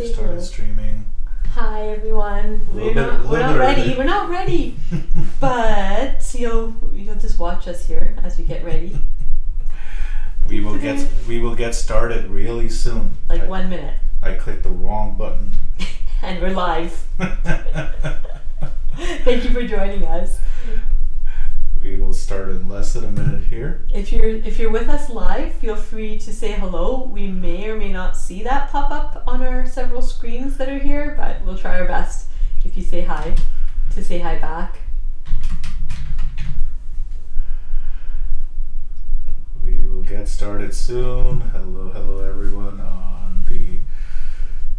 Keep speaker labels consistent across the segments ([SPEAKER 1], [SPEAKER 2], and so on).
[SPEAKER 1] We started streaming.
[SPEAKER 2] Hi everyone. We're not ready. We're not ready. But you'll just watch us here as we get ready.
[SPEAKER 1] We will get started really soon.
[SPEAKER 2] Like 1 minute.
[SPEAKER 1] I clicked the wrong button.
[SPEAKER 2] And we're live. Thank you for joining us.
[SPEAKER 1] We will start in less than a minute here.
[SPEAKER 2] If you're with us live, feel free to say hello. We may or may not see that pop up on our several screens that are here, but we'll try our best if you say hi to say hi back.
[SPEAKER 1] We will get started soon. Hello everyone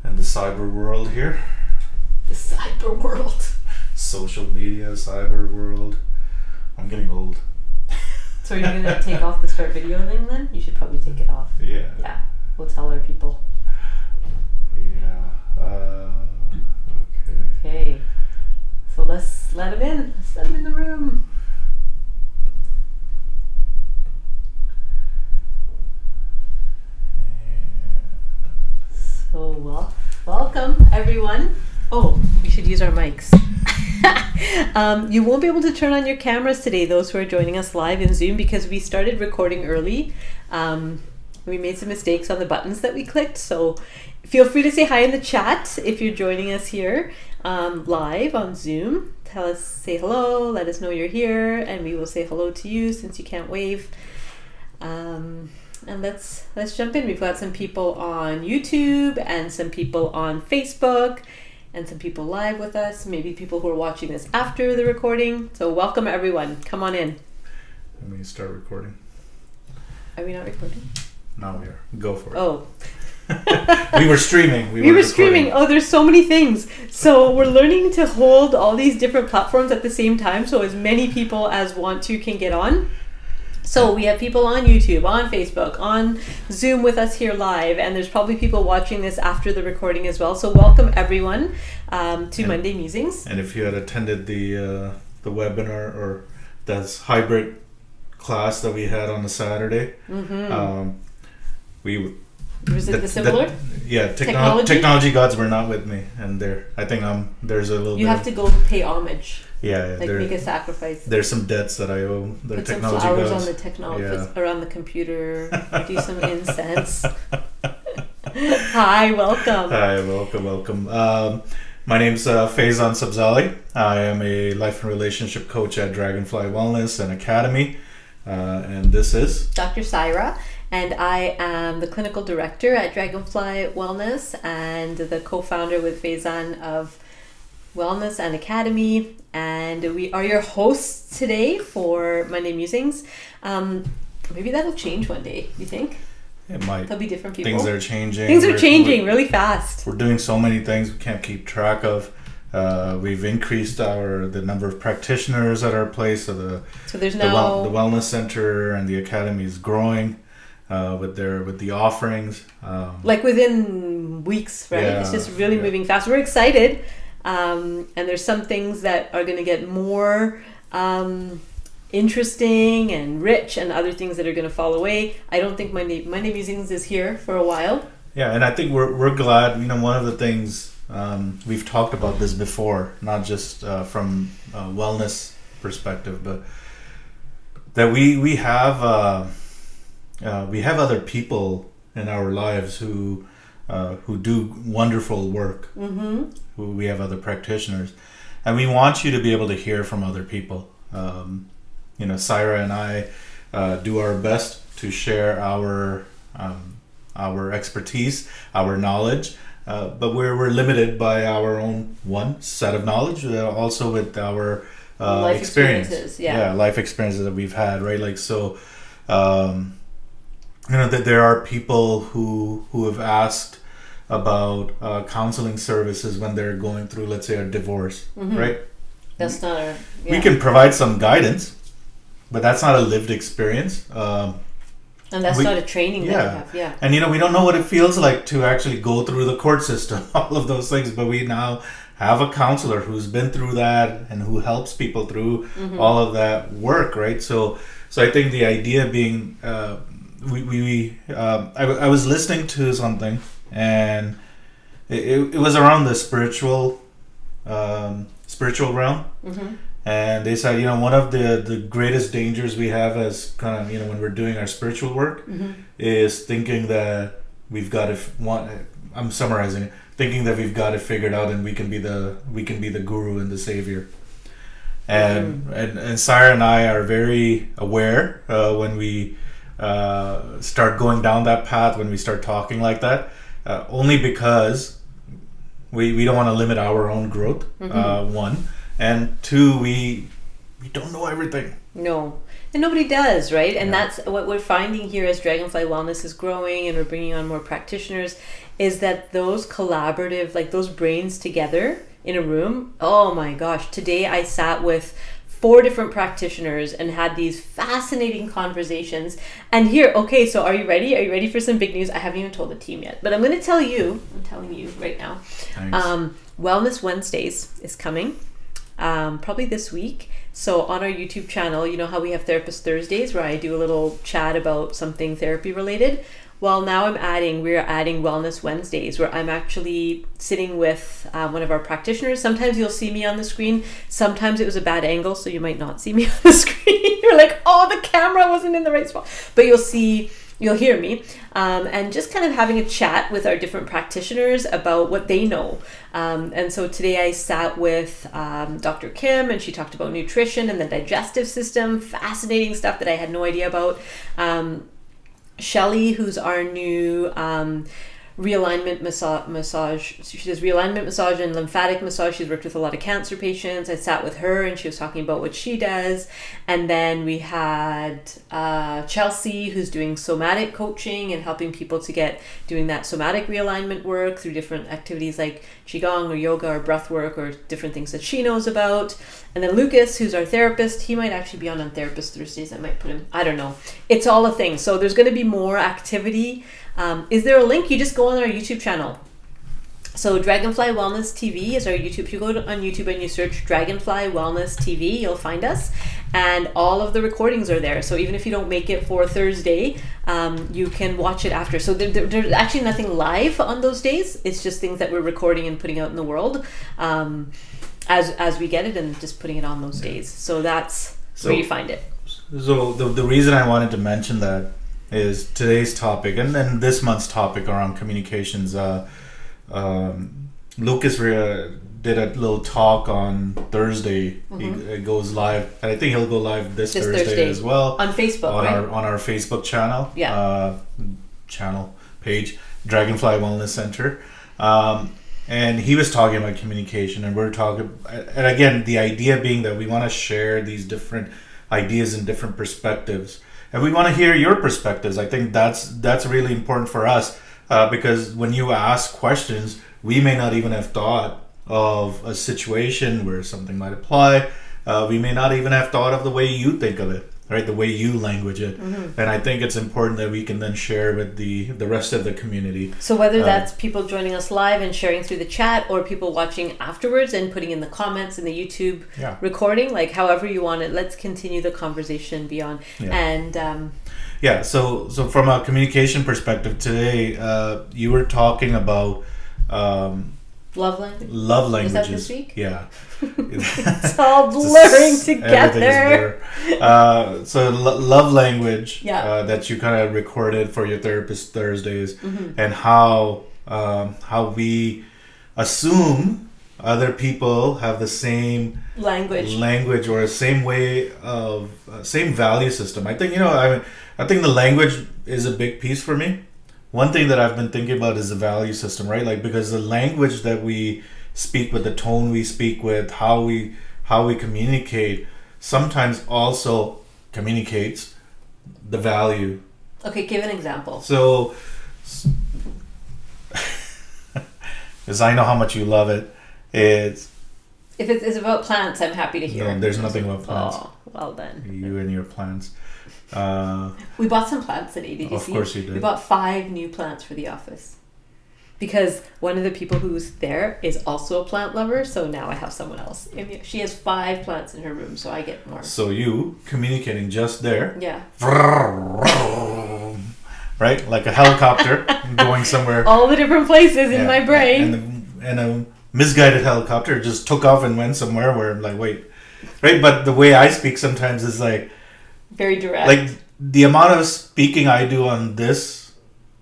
[SPEAKER 1] in the cyber world here.
[SPEAKER 2] The cyber world.
[SPEAKER 1] Social media, cyber world. I'm getting old.
[SPEAKER 2] So are you going to take off the start video thing then? You should probably take it off.
[SPEAKER 1] Yeah.
[SPEAKER 2] Yeah. We'll tell our people.
[SPEAKER 1] Yeah. Okay.
[SPEAKER 2] Okay. So let's let them in. Let's let them in the room. So welcome everyone. Oh, we should use our mics. You won't be able to turn on your cameras today, those who are joining us live in Zoom, because we started recording early. We made some mistakes on the buttons that we clicked, so feel free to say hi in the chat if you're joining us here live on Zoom. Say hello, let us know you're here, and we will say hello to you since you can't wave. And let's jump in. We've got some people on YouTube and some people on Facebook and some people live with us, maybe people who are watching this after the recording. So welcome everyone. Come on in.
[SPEAKER 1] Let me start recording.
[SPEAKER 2] Are we not recording?
[SPEAKER 1] Now we are. Go for it.
[SPEAKER 2] Oh.
[SPEAKER 1] We were streaming.
[SPEAKER 2] We were streaming. Oh, there's so many things. So we're learning to hold all these different platforms at the same time, so as many people as want to can get on. So we have people on YouTube, on Facebook, on Zoom with us here live, and there's probably people watching this after the recording as well. So welcome everyone to Monday Musings.
[SPEAKER 1] And if you had attended the webinar or that's hybrid class that we had on a Saturday,
[SPEAKER 2] was it similar?
[SPEAKER 1] Technology gods were not with me, and there's a little.
[SPEAKER 2] You have to go pay homage.
[SPEAKER 1] Yeah,
[SPEAKER 2] make a sacrifice.
[SPEAKER 1] There's some debts that I owe the
[SPEAKER 2] Put
[SPEAKER 1] technology
[SPEAKER 2] some flowers
[SPEAKER 1] gods.
[SPEAKER 2] On the technology around the computer. Do some incense. Hi, welcome.
[SPEAKER 1] Hi, welcome. My name's Faizan Sabzali. I am a life and relationship coach at Dragonfly Wellness and Academy, and this is
[SPEAKER 2] Dr. Saira. And I am the clinical director at Dragonfly Wellness and the co-founder with Faizan of Wellness and Academy, and we are your hosts today for Monday Musings. Maybe that'll change one day, you think?
[SPEAKER 1] It might.
[SPEAKER 2] There'll be different people.
[SPEAKER 1] Things are changing.
[SPEAKER 2] We're really fast.
[SPEAKER 1] We're doing so many things we can't keep track of. We've increased the number of practitioners at our place. So there's now the Wellness Center and the Academy is growing with the offerings.
[SPEAKER 2] Like within weeks, right?
[SPEAKER 1] Yeah,
[SPEAKER 2] it's just really moving fast. We're excited. And there's some things that are going to get more interesting and rich, and other things that are going to fall away. I don't think Monday Musings is here for a while.
[SPEAKER 1] Yeah, and I think we're glad. One of the things we've talked about this before, not just from a wellness perspective, but that we have other people in our lives who do wonderful work. We have other practitioners, and we want you to be able to hear from other people. Saira and I do our best to share our expertise, our knowledge, but we're limited by our own set of knowledge, also with our
[SPEAKER 2] life experiences.
[SPEAKER 1] Life experiences that we've had, right? Like so. That there are people who have asked about counseling services when they're going through, let's say, a divorce, right?
[SPEAKER 2] That's not
[SPEAKER 1] we can provide some guidance, but that's not a lived experience.
[SPEAKER 2] And that's not a training that we have. Yeah.
[SPEAKER 1] And we don't know what it feels like to actually go through the court system, all of those things, but we now have a counselor who's been through that and who helps people through all of that work, right? So I think the idea being I was listening to something, and it was around the spiritual realm.
[SPEAKER 2] Mm-hmm.
[SPEAKER 1] And they said, one of the greatest dangers we have as kind of, when we're doing our spiritual work is thinking that we've got I'm summarizing it, thinking that we've got it figured out and we can be the guru and the savior. And Sarah and I are very aware when we start going down that path, when we start talking like that, only because we don't want to limit our own growth, one. And two, we don't know everything.
[SPEAKER 2] No. And nobody does, right? And that's what we're finding here as Dragonfly Wellness is growing and we're bringing on more practitioners, is that those collaborative, like those brains together in a room, oh my gosh. Today I sat with 4 different practitioners and had these fascinating conversations. And here, okay, so are you ready? Are you ready for some big news? I haven't even told the team yet, but I'm going to tell you, I'm telling you right now.
[SPEAKER 1] Thanks.
[SPEAKER 2] Wellness Wednesdays is coming. Probably this week. So on our YouTube channel, you know how we have Therapist Thursdays where I do a little chat about something therapy related? Well, now we're adding Wellness Wednesdays where I'm actually sitting with one of our practitioners. Sometimes you'll see me on the screen. Sometimes it was a bad angle, so you might not see me on the screen. You're like, oh, the camera wasn't in the right spot. But you'll hear me, and just kind of having a chat with our different practitioners about what they know. And so today I sat with Dr. Kim, and she talked about nutrition and the digestive system, fascinating stuff that I had no idea about. Shelly, who's our new realignment massage. She does realignment massage and lymphatic massage. She's worked with a lot of cancer patients. I sat with her and she was talking about what she does. And then we had Chelsea, who's doing somatic coaching and helping people to doing that somatic realignment work through different activities like Qigong or yoga or breath work or different things that she knows about. And then Lucas, who's our therapist, he might actually be on Therapist Thursdays. I might put him, I don't know. It's all a thing. So there's going to be more activity. Is there a link? You just go on our YouTube channel. So Dragonfly Wellness TV is our YouTube. If you go on YouTube and you search Dragonfly Wellness TV, you'll find us. And all of the recordings are there. So even if you don't make it for Thursday, you can watch it after. So there's actually nothing live on those days. It's just things that we're recording and putting out in the world as we get it and just putting it on those days. So that's where you find it.
[SPEAKER 1] So the reason I wanted to mention that is today's topic and then this month's topic around communications. Lucas did a little talk on Thursday. It goes live, and I think he'll go live this Thursday as well
[SPEAKER 2] on Facebook,
[SPEAKER 1] on our Facebook channel. Channel page, Dragonfly Wellness Center. And he was talking about communication, and we're talking, and again, the idea being that we want to share these different ideas and different perspectives. And we want to hear your perspectives. I think that's really important for us because when you ask questions, we may not even have thought of a situation where something might apply. We may not even have thought of the way you think of it, right? The way you language it. And I think it's important that we can then share with the rest of the community.
[SPEAKER 2] So whether that's people joining us live and sharing through the chat or people watching afterwards and putting in the comments in the YouTube recording, like however you want it, let's continue the conversation beyond. And
[SPEAKER 1] so from a communication perspective today, you were talking about
[SPEAKER 2] love language.
[SPEAKER 1] Love languages.
[SPEAKER 2] Was that this week?
[SPEAKER 1] Yeah.
[SPEAKER 2] It's all blurring together.
[SPEAKER 1] So love language that you kind of recorded for your Therapist Thursdays, and how we assume other people have the same language or same way of same value system. I think I think the language is a big piece for me. One thing that I've been thinking about is the value system, right? Like, because the language that we speak with, the tone we speak with, how we communicate, sometimes also communicates the value.
[SPEAKER 2] Okay, give an example.
[SPEAKER 1] So, because I know how much you love it, if
[SPEAKER 2] it's about plants, I'm happy to hear.
[SPEAKER 1] No, there's nothing about plants.
[SPEAKER 2] Oh, well then.
[SPEAKER 1] You and your plants.
[SPEAKER 2] We bought some plants today. Did you see?
[SPEAKER 1] Of course you did.
[SPEAKER 2] We bought 5 new plants for the office because one of the people who's there is also a plant lover. So now I have someone else. She has 5 plants in her room, so I get more.
[SPEAKER 1] So you communicating just there.
[SPEAKER 2] Yeah.
[SPEAKER 1] right? Like a helicopter going somewhere.
[SPEAKER 2] All the different places in my brain.
[SPEAKER 1] And a misguided helicopter just took off and went somewhere where I'm like, wait, right? But the way I speak sometimes is like
[SPEAKER 2] very direct.
[SPEAKER 1] Like the amount of speaking I do on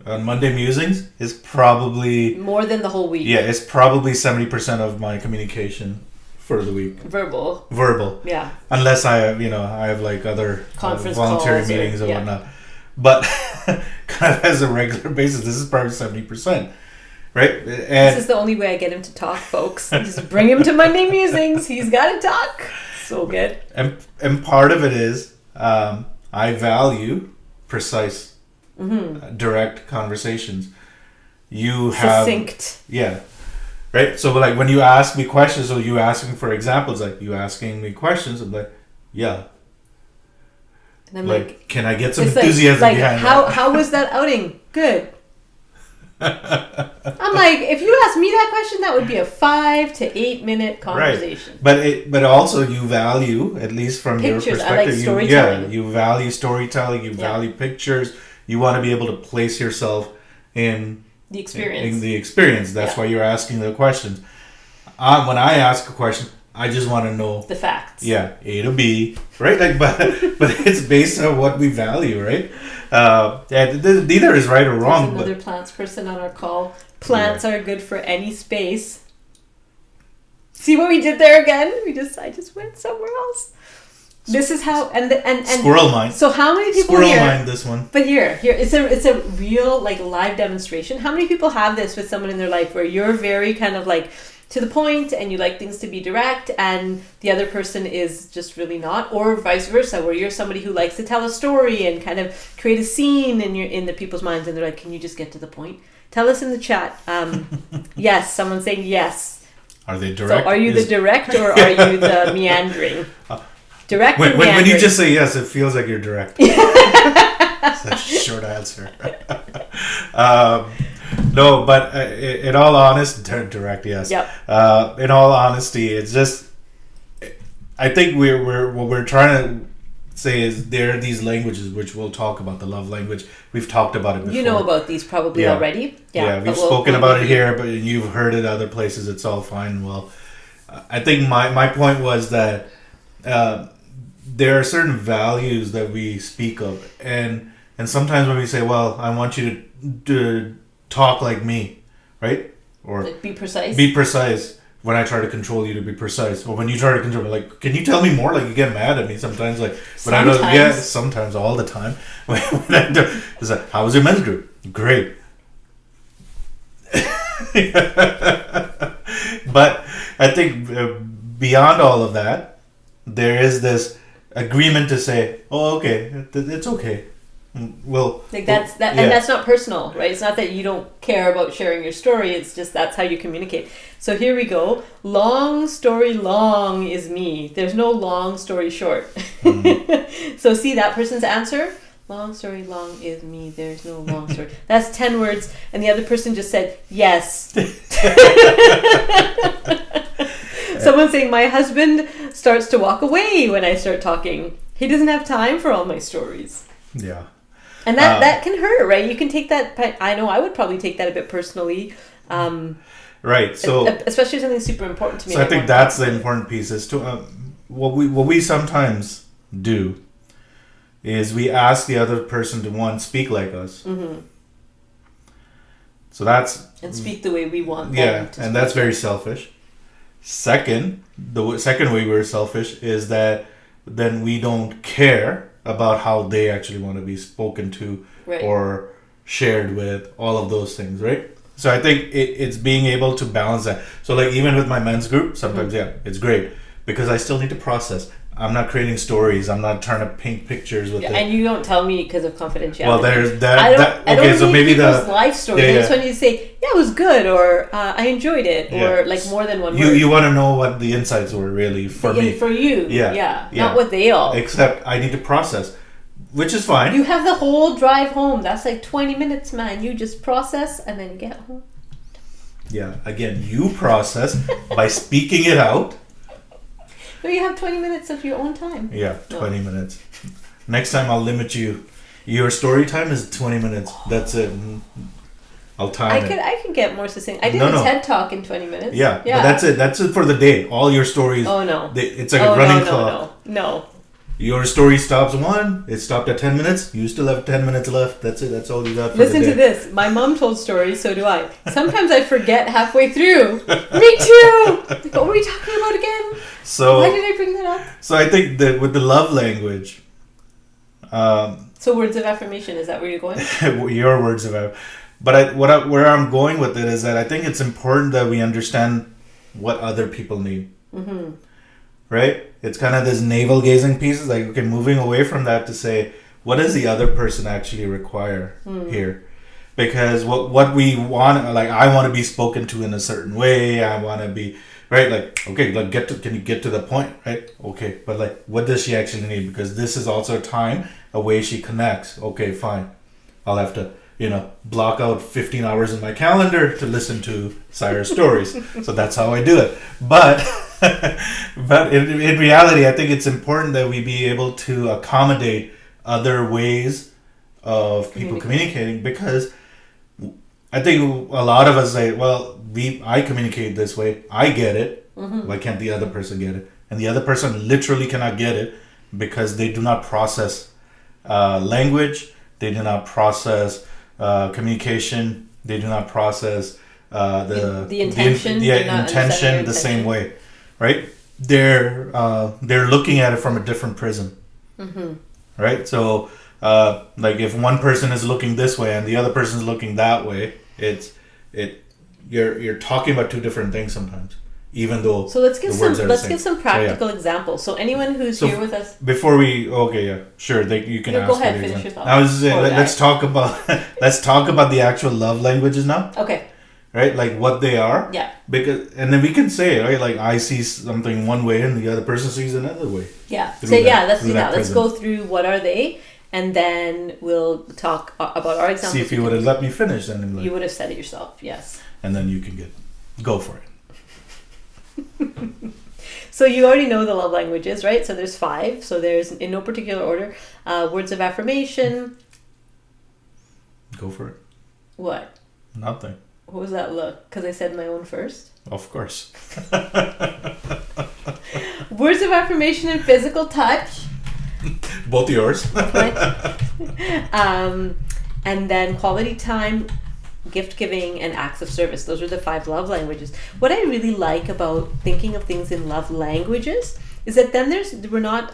[SPEAKER 1] Monday Musings is probably
[SPEAKER 2] more than the whole week.
[SPEAKER 1] Yeah, it's probably 70% of my communication for the week. Verbal.
[SPEAKER 2] Yeah.
[SPEAKER 1] Unless I have like other
[SPEAKER 2] conference
[SPEAKER 1] voluntary meetings or whatnot. But kind of as a regular basis, this is probably 70%. Right? And
[SPEAKER 2] this is the only way I get him to talk, folks. Just bring him to Monday Musings. He's got to talk. So good.
[SPEAKER 1] And part of it is I value precise, direct conversations. You have
[SPEAKER 2] succinct.
[SPEAKER 1] Yeah. Right? So like when you ask me questions or you asking for examples, like you asking me questions, I'm like, yeah.
[SPEAKER 2] And I'm
[SPEAKER 1] like can I get some enthusiasm behind
[SPEAKER 2] that? How was that outing? Good. I'm like, if you asked me that question, that would be a 5 to 8 minute conversation.
[SPEAKER 1] Right. But also you value, at least from
[SPEAKER 2] pictures.
[SPEAKER 1] your perspective,
[SPEAKER 2] I like storytelling.
[SPEAKER 1] you value storytelling, you value pictures. You want to be able to place yourself in
[SPEAKER 2] the experience.
[SPEAKER 1] In the experience. That's why you're asking the questions. When I ask a question, I just want to know
[SPEAKER 2] the facts.
[SPEAKER 1] Yeah, A to B, right? Like, but it's based on what we value, right? Neither is right or wrong.
[SPEAKER 2] There's another plants person on our call. Plants are good for any space. See what we did there again? I just went somewhere else. This is how and
[SPEAKER 1] squirrel mind.
[SPEAKER 2] So how many people
[SPEAKER 1] squirrel mind this one?
[SPEAKER 2] But here it's a real like live demonstration. How many people have this with someone in their life where you're very kind of like to the point and you like things to be direct and the other person is just really not, or vice versa, where you're somebody who likes to tell a story and kind of create a scene in the people's minds and they're like, can you just get to the point? Tell us in the chat. Yes, someone's saying yes.
[SPEAKER 1] Are they direct?
[SPEAKER 2] So are you the direct or are you the meandering? Direct or meandering?
[SPEAKER 1] When you just say yes, it feels like you're direct. That's a short answer. No, but in all honesty, direct, yes.
[SPEAKER 2] Yep.
[SPEAKER 1] In all honesty, it's just, I think what we're trying to say is there are these languages which we'll talk about, the love language. We've talked about it before.
[SPEAKER 2] You know about these probably already.
[SPEAKER 1] Yeah, we've spoken about it here, but you've heard it other places. It's all fine. Well, I think my point was that there are certain values that we speak of, and sometimes when we say, well, I want you to talk like me, right? Or
[SPEAKER 2] like be precise.
[SPEAKER 1] Be precise. When I try to control you, to be precise, or when you try to control me, like, can you tell me more? Like, you get mad at me sometimes. Like, but I don't. Yeah, sometimes, all the time. When I do, it's like, how was your men's group? Great. But I think beyond all of that, there is this agreement to say, oh, okay, it's okay. Well,
[SPEAKER 2] like that's that, and that's not personal, right? It's not that you don't care about sharing your story. It's just that's how you communicate. So here we go. Long story long is me. There's no long story short. So see that person's answer. Long story long is me. There's no long story. That's 10 words, and the other person just said yes. Someone's saying my husband starts to walk away when I start talking. He doesn't have time for all my stories.
[SPEAKER 1] Yeah.
[SPEAKER 2] And that can hurt, right? You can take that. I know I would probably take that a bit personally.
[SPEAKER 1] Right. So
[SPEAKER 2] especially something super important to me.
[SPEAKER 1] So I think that's the important piece. Is to what we sometimes do is we ask the other person to speak like us. Mm-hmm. So that's
[SPEAKER 2] and speak the way we want.
[SPEAKER 1] Yeah, and that's very selfish. Second, the second way we're selfish is that then we don't care about how they actually want to be spoken to or shared with, all of those things, right? So I think it's being able to balance that. So like even with my men's group, sometimes it's great because I still need to process. I'm not creating stories. I'm not trying to paint pictures with it.
[SPEAKER 2] And you don't tell me because of confidentiality.
[SPEAKER 1] Well, there's that.
[SPEAKER 2] I don't
[SPEAKER 1] so maybe
[SPEAKER 2] people's life story. I just want you to say, yeah, it was good, or I enjoyed it, or like more than one word.
[SPEAKER 1] You want to know what the insights were really for me.
[SPEAKER 2] For you. Yeah. Not what they all.
[SPEAKER 1] Except I need to process. Which is fine.
[SPEAKER 2] You have the whole drive home. That's like 20 minutes, man. You just process and then get home.
[SPEAKER 1] Yeah. Again, you process by speaking it out.
[SPEAKER 2] No, you have 20 minutes of your own time.
[SPEAKER 1] Yeah, 20 minutes. Next time I'll limit you Your story time is 20 minutes. That's it. I'll time it.
[SPEAKER 2] I could get more succinct. I did
[SPEAKER 1] No.
[SPEAKER 2] TED Talk in 20 minutes.
[SPEAKER 1] Yeah, but that's it. That's it for the day. All your stories.
[SPEAKER 2] Oh, no.
[SPEAKER 1] It's like a running clock.
[SPEAKER 2] No.
[SPEAKER 1] Your story stops it stopped at 10 minutes. You still have 10 minutes left. That's it. That's all you got for
[SPEAKER 2] Listen
[SPEAKER 1] the day.
[SPEAKER 2] to this. My mom told stories, so do I. Sometimes I forget halfway through. Me too. Like, what were we talking about again?
[SPEAKER 1] So
[SPEAKER 2] why did I bring that up?
[SPEAKER 1] So I think that with the love language,
[SPEAKER 2] so words of affirmation, is that where you're going?
[SPEAKER 1] your words of affirmation. But where I'm going with it is that I think it's important that we understand what other people need. Mm-hmm. Right? It's kind of this navel gazing piece. It's like, okay, moving away from that to say, what does the other person actually require here? Because what we want, like, I want to be spoken to in a certain way. I want to be, right? Like, okay, like, can you get to the point, right? Okay, but like, what does she actually need? Because this is also a time, a way she connects. Okay, fine. I'll have to, block out 15 hours in my calendar to listen to Cyrus stories. So that's how I do it. But in reality, I think it's important that we be able to accommodate other ways of people communicating, because I think a lot of us say, well, I communicate this way. I get it. Mm-hmm. Why can't the other person get it? And the other person literally cannot get it because they do not process language. They do not process communication. They do not process the intention. Intention the same way, right? They're looking at it from a different prism, mm-hmm. right? So like if one person is looking this way and the other person is looking that way, you're talking about two different things sometimes. Even though
[SPEAKER 2] let's give some practical examples. So anyone who's here with us
[SPEAKER 1] before we sure you can ask.
[SPEAKER 2] Go ahead, finish your thought.
[SPEAKER 1] I was let's talk about the actual love languages now.
[SPEAKER 2] Okay.
[SPEAKER 1] Right, like what they are.
[SPEAKER 2] Yeah.
[SPEAKER 1] And then we can say, right, like I see something one way and the other person sees another way.
[SPEAKER 2] Yeah. Let's do that. Let's go through what are they, and then we'll talk about our examples.
[SPEAKER 1] See if you would have let me finish, then
[SPEAKER 2] you would have said it yourself. Yes.
[SPEAKER 1] And then you can go for it.
[SPEAKER 2] So you already know the love languages, right? So there's 5. So there's, in no particular order, words of affirmation. Go for it. What? Nothing. What was that look? Because I said my own first?
[SPEAKER 1] Of course.
[SPEAKER 2] Words of affirmation and physical touch.
[SPEAKER 1] Both yours.
[SPEAKER 2] And then quality time, gift giving, and acts of service. Those are the 5 love languages. What I really like about thinking of things in love languages is that then we're not,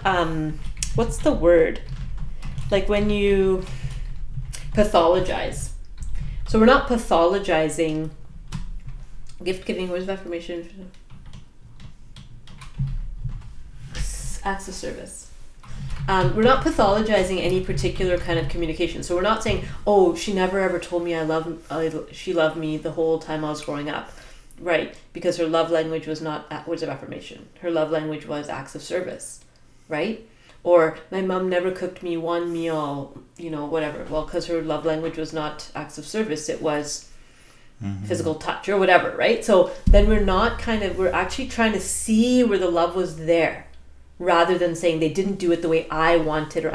[SPEAKER 2] what's the word? Like when you pathologize. So we're not pathologizing gift giving, words of affirmation, acts of service. We're not pathologizing any particular kind of communication. So we're not saying, oh, she never ever told me she loved me the whole time I was growing up. Right. Because her love language was not words of affirmation. Her love language was acts of service. Right. Or my mom never cooked me one meal, whatever. Well, because her love language was not acts of service. It was physical touch or whatever. Right. So then we're actually trying to see where the love was there, rather than saying they didn't do it the way I wanted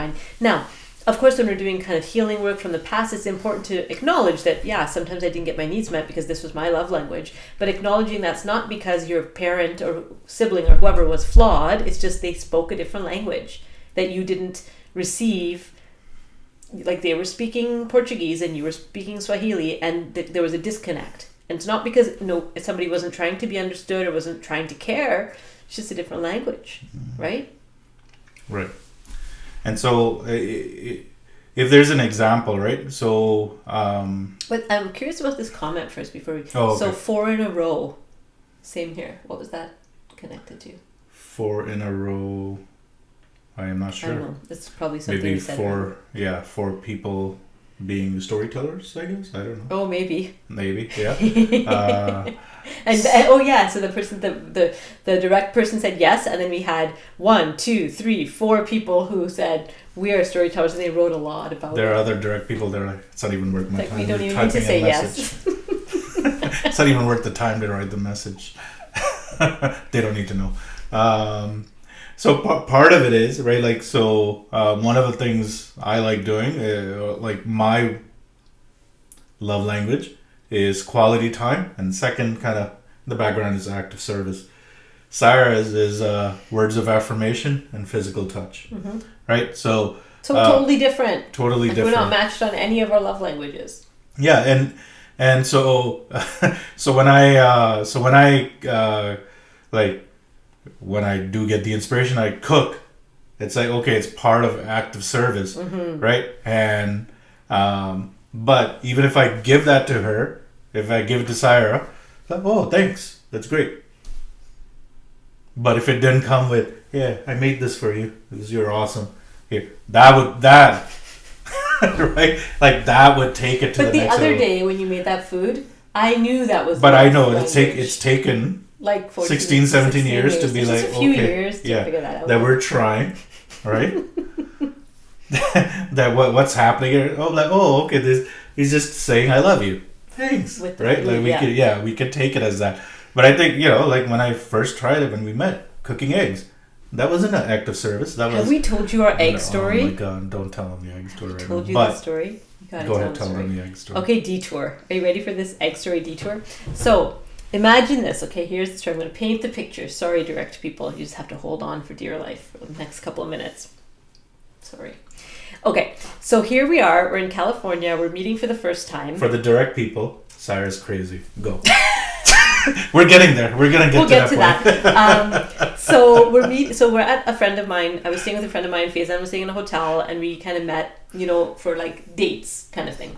[SPEAKER 2] Now, of course, when we're doing kind of healing work from the past, it's important to acknowledge that, sometimes I didn't get my needs met because this was my love language. But acknowledging that's not because your parent or sibling or whoever was flawed. It's just they spoke a different language that you didn't receive. Like they were speaking Portuguese and you were speaking Swahili, and there was a disconnect. And it's not because somebody wasn't trying to be understood or wasn't trying to care. It's just a different language, right?
[SPEAKER 1] Right. And so if there's an example, right? So...
[SPEAKER 2] but I'm curious about this comment first before we...
[SPEAKER 1] Oh, okay.
[SPEAKER 2] So 4 in a row. Same here. What was that connected to?
[SPEAKER 1] 4 in a row. I am not sure.
[SPEAKER 2] I don't know. It's probably something
[SPEAKER 1] maybe
[SPEAKER 2] you said.
[SPEAKER 1] 4 people being storytellers, I guess. I don't know.
[SPEAKER 2] Oh, maybe.
[SPEAKER 1] Maybe, yeah.
[SPEAKER 2] So the person, the direct person said yes, and then we had 1, 2, 3, 4 people who said we are storytellers, and they wrote a lot about it.
[SPEAKER 1] There are other direct people. They're like, it's not even worth my time.
[SPEAKER 2] We don't even need to say yes.
[SPEAKER 1] It's not even worth the time to write the message. They don't need to know. So part of it is, right, like, so one of the things I like doing, like my love language is quality time, and second, kind of the background, is active service. Sarah's is words of affirmation and physical touch, right? So
[SPEAKER 2] totally different.
[SPEAKER 1] Totally
[SPEAKER 2] Like,
[SPEAKER 1] different.
[SPEAKER 2] we're not matched on any of our love languages.
[SPEAKER 1] Yeah, and so so when I like, when I do get the inspiration, I cook. It's like, okay, it's part of active service, right? And but even if I give that to her, if I give it to Sarah, like, oh, thanks, that's great. But if it didn't come with, yeah, I made this for you because you're awesome. Here, that right, like that would take it to
[SPEAKER 2] But
[SPEAKER 1] the
[SPEAKER 2] the
[SPEAKER 1] next
[SPEAKER 2] other
[SPEAKER 1] level.
[SPEAKER 2] day when you made that food, I knew that was.
[SPEAKER 1] But
[SPEAKER 2] love
[SPEAKER 1] I know
[SPEAKER 2] language.
[SPEAKER 1] it's taken
[SPEAKER 2] like 14,
[SPEAKER 1] 16, 17 years to be
[SPEAKER 2] It's
[SPEAKER 1] like,
[SPEAKER 2] just a few
[SPEAKER 1] okay,
[SPEAKER 2] years to
[SPEAKER 1] yeah,
[SPEAKER 2] figure that out.
[SPEAKER 1] that we're trying, right? That what's happening here? Oh, like, oh, okay, this, he's just saying I love you, thanks,
[SPEAKER 2] With the
[SPEAKER 1] right?
[SPEAKER 2] food,
[SPEAKER 1] Like, we could take it as that. But I think, like when I first tried it, when we met, cooking eggs, that wasn't an act of service. That was.
[SPEAKER 2] Have we told you our egg story?
[SPEAKER 1] Oh my god! Don't tell them the egg story right now.
[SPEAKER 2] Told you
[SPEAKER 1] But
[SPEAKER 2] the story. You gotta
[SPEAKER 1] go ahead,
[SPEAKER 2] the
[SPEAKER 1] tell
[SPEAKER 2] story.
[SPEAKER 1] them the egg story.
[SPEAKER 2] Okay, detour. Are you ready for this egg story detour? So imagine this. Okay, here's the story. I'm going to paint the picture. Sorry, direct people. You just have to hold on for dear life for the next couple of minutes. Sorry. Okay, so here we are. We're in California. We're meeting for the first time.
[SPEAKER 1] For the direct people, Sarah's crazy. Go. We're getting there. We're gonna get to that.
[SPEAKER 2] So we're at a friend of mine. I was staying with a friend of mine. Faizan was staying in a hotel, and we kind of met, for like dates kind of thing.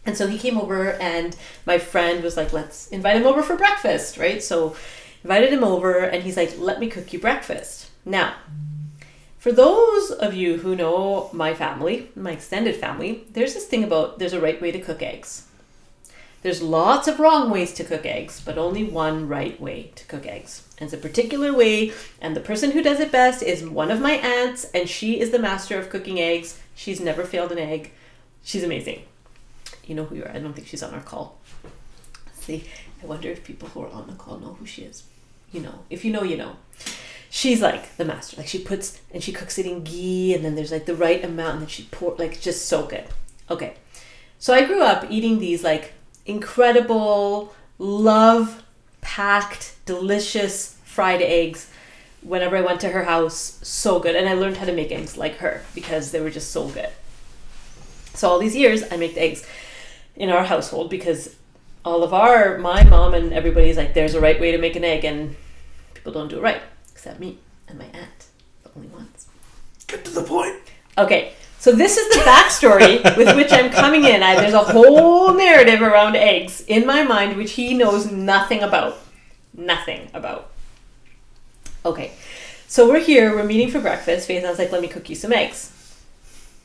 [SPEAKER 2] And so he came over, and my friend was like, "Let's invite him over for breakfast," right? So invited him over, and he's like, "Let me cook you breakfast." Now, for those of you who know my family, my extended family, there's this thing about there's a right way to cook eggs. There's lots of wrong ways to cook eggs, but only one right way to cook eggs. And it's a particular way, and the person who does it best is one of my aunts, and she is the master of cooking eggs. She's never failed an egg. She's amazing. You know who you are. I don't think she's on our call. See, I wonder if people who are on the call know who she is. If you know, you know. She's like the master. Like, she cooks it in ghee, and then there's like the right amount, and then she pour, like, just so good. Okay. So I grew up eating these like incredible, love-packed, delicious fried eggs whenever I went to her house. So good. And I learned how to make eggs like her because they were just so good. So all these years, I make the eggs in our household because my mom and everybody's like, there's a right way to make an egg, and people don't do it right, except me and my aunt, the only ones.
[SPEAKER 1] Get to the point.
[SPEAKER 2] Okay. So this is the backstory with which I'm coming in. There's a whole narrative around eggs in my mind, which he knows nothing about. Nothing about. Okay. So we're here. We're meeting for breakfast. Faizan's like, let me cook you some eggs.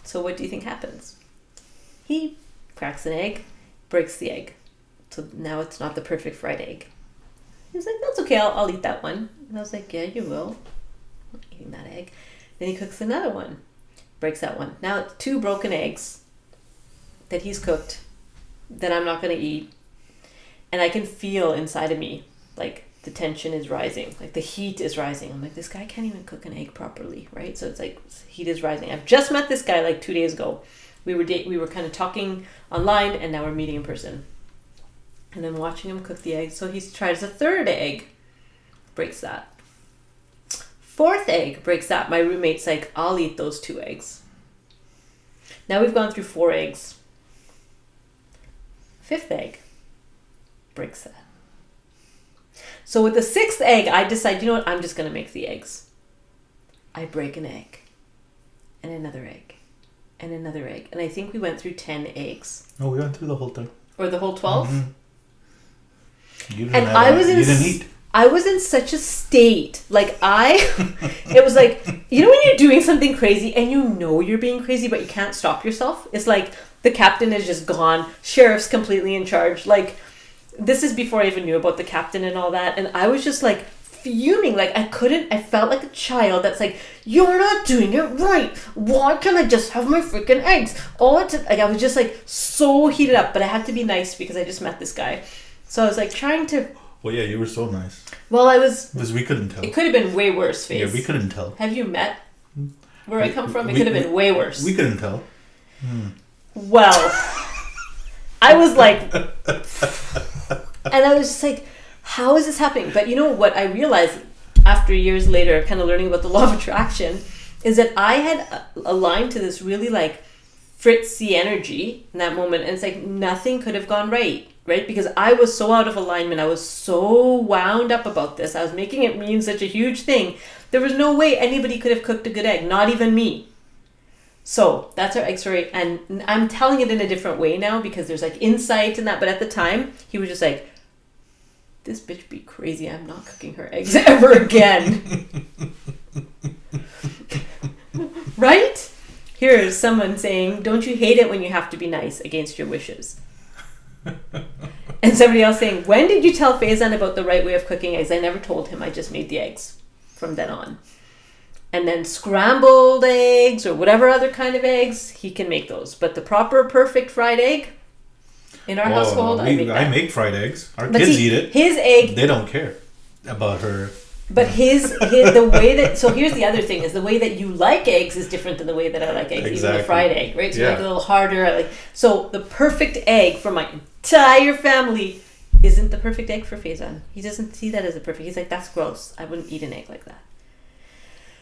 [SPEAKER 2] So what do you think happens? He cracks an egg, breaks the egg. So now it's not the perfect fried egg. He's like, that's okay. I'll eat that one. And I was like, yeah, you will. I'm not eating that egg. Then he cooks another one. Breaks that one. Now it's 2 broken eggs that he's cooked that I'm not going to eat. And I can feel inside of me, like, the tension is rising. Like, the heat is rising. I'm like, this guy can't even cook an egg properly, right? So it's like, heat is rising. I've just met this guy like 2 days ago. We were kind of talking online, and now we're meeting in person. And I'm watching him cook the egg. So he tries a 3rd egg. Breaks that. 4th egg, breaks that. My roommate's like, I'll eat those 2 eggs. Now we've gone through 4 eggs. 5th egg, breaks that. So with the 6th egg, I decide, you know what, I'm just going to make the eggs. I break an egg, and another egg, and another egg. And I think we went through 10 eggs.
[SPEAKER 1] No, we went through the whole thing.
[SPEAKER 2] Or the whole 12?
[SPEAKER 1] Mm-hmm. You didn't eat.
[SPEAKER 2] I was in such a state, it was like, you know when you're doing something crazy and you know you're being crazy but you can't stop yourself? It's like the captain is just gone, sheriff's completely in charge. Like, this is before I even knew about the captain and all that, and I was just like fuming. Like, I felt like a child that's like, you're not doing it right. Why can't I just have my freaking eggs? I was just like so heated up, but I had to be nice because I just met this guy. So I was like trying to
[SPEAKER 1] Well, yeah, you were so nice.
[SPEAKER 2] Well, I was.
[SPEAKER 1] Because we couldn't tell.
[SPEAKER 2] It could have been way worse, Faze.
[SPEAKER 1] Yeah, we couldn't tell.
[SPEAKER 2] Have you met where I come from? It could have been way worse.
[SPEAKER 1] We couldn't tell.
[SPEAKER 2] Well, I was like, and I was just like, how is this happening? But you know what I realized after years later, kind of learning about the law of attraction, is that I had aligned to this really like fritzy energy in that moment. And it's like nothing could have gone right? Because I was so out of alignment. I was so wound up about this. I was making it mean such a huge thing. There was no way anybody could have cooked a good egg, not even me. So that's our egg story. And I'm telling it in a different way now because there's like insight in that. But at the time, he was just like, this bitch be crazy. I'm not cooking her eggs ever again. Right? Here's someone saying, don't you hate it when you have to be nice against your wishes? And somebody else saying, when did you tell Faizan about the right way of cooking eggs? I never told him. I just made the eggs from then on. And then scrambled eggs or whatever other kind of eggs, he can make those. But the proper, perfect fried egg in our household, I
[SPEAKER 1] make fried eggs. Our kids eat it.
[SPEAKER 2] His egg...
[SPEAKER 1] They don't care about her.
[SPEAKER 2] But the way that... So here's the other thing, is the way that you like eggs is different than the way that I like eggs. Exactly. Even the fried egg, right? So you like a little harder. So the perfect egg for my entire family isn't the perfect egg for Faizan. He doesn't see that as a perfect... He's like, that's gross. I wouldn't eat an egg like that.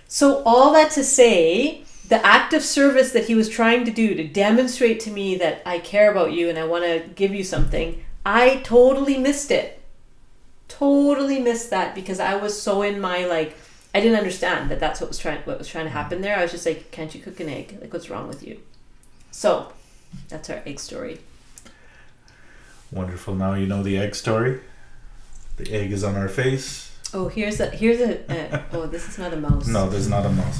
[SPEAKER 2] So all that to say, the act of service that he was trying to do to demonstrate to me that I care about you and I want to give you something, I totally missed it. Totally missed that because I was so in my I didn't understand that that's what was trying to happen there. I was just like, can't you cook an egg? Like, what's wrong with you? So that's our egg story.
[SPEAKER 1] Wonderful. Now you know the egg story. The egg is on our face.
[SPEAKER 2] Oh, here's a oh, this is not a mouse.
[SPEAKER 1] No, there's not a mouse.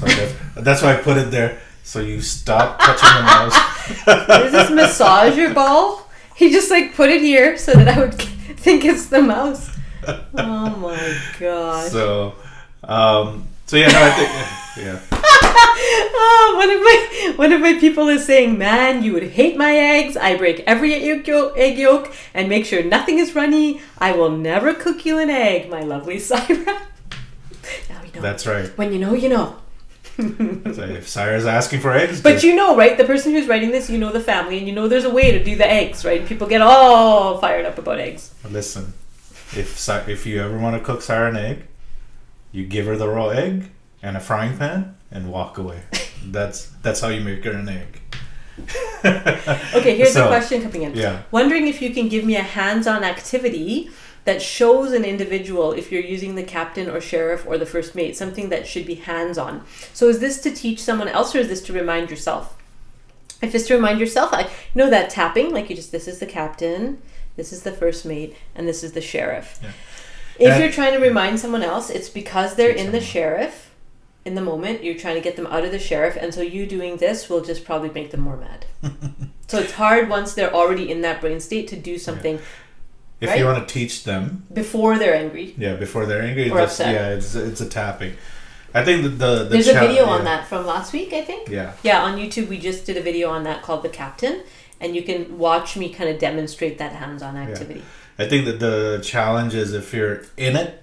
[SPEAKER 1] That's why I put it there, so you stop touching the mouse.
[SPEAKER 2] There's this massager ball. He just put it here so that I would think it's the mouse. Oh my gosh.
[SPEAKER 1] So yeah, no, I think yeah.
[SPEAKER 2] Oh, one of my people is saying, man, you would hate my eggs. I break every egg yolk and make sure nothing is runny. I will never cook you an egg, my lovely Syra. Now we know.
[SPEAKER 1] That's right.
[SPEAKER 2] When you know, you know.
[SPEAKER 1] So if Syra's asking for eggs.
[SPEAKER 2] But you know, right? The person who's writing this, you know the family, and you know there's a way to do the eggs, right? People get all fired up about eggs.
[SPEAKER 1] Listen, if you ever want to cook Syra an egg, you give her the raw egg and a frying pan and walk away. That's how you make her an egg.
[SPEAKER 2] Okay, here's the question coming in.
[SPEAKER 1] Yeah.
[SPEAKER 2] Wondering if you can give me a hands-on activity that shows an individual, if you're using the captain or sheriff or the first mate, something that should be hands-on. So is this to teach someone else or is this to remind yourself? If it's to remind yourself, I know that tapping, this is the captain, this is the first mate, and this is the sheriff. Yeah. If you're trying to remind someone else, it's because they're in the sheriff. In the moment, you're trying to get them out of the sheriff, and so you doing this will just probably make them more mad. So it's hard once they're already in that brain state to do something.
[SPEAKER 1] Yeah. If you want to teach them
[SPEAKER 2] before they're angry.
[SPEAKER 1] Yeah, before they're angry.
[SPEAKER 2] Or upset.
[SPEAKER 1] Yeah, it's a tapping. I think
[SPEAKER 2] there's a video on that from last week, I think.
[SPEAKER 1] Yeah.
[SPEAKER 2] Yeah, on YouTube we just did a video on that called The Captain, and you can watch me kind of demonstrate that hands-on activity.
[SPEAKER 1] Yeah. I think that the challenge is if you're in it.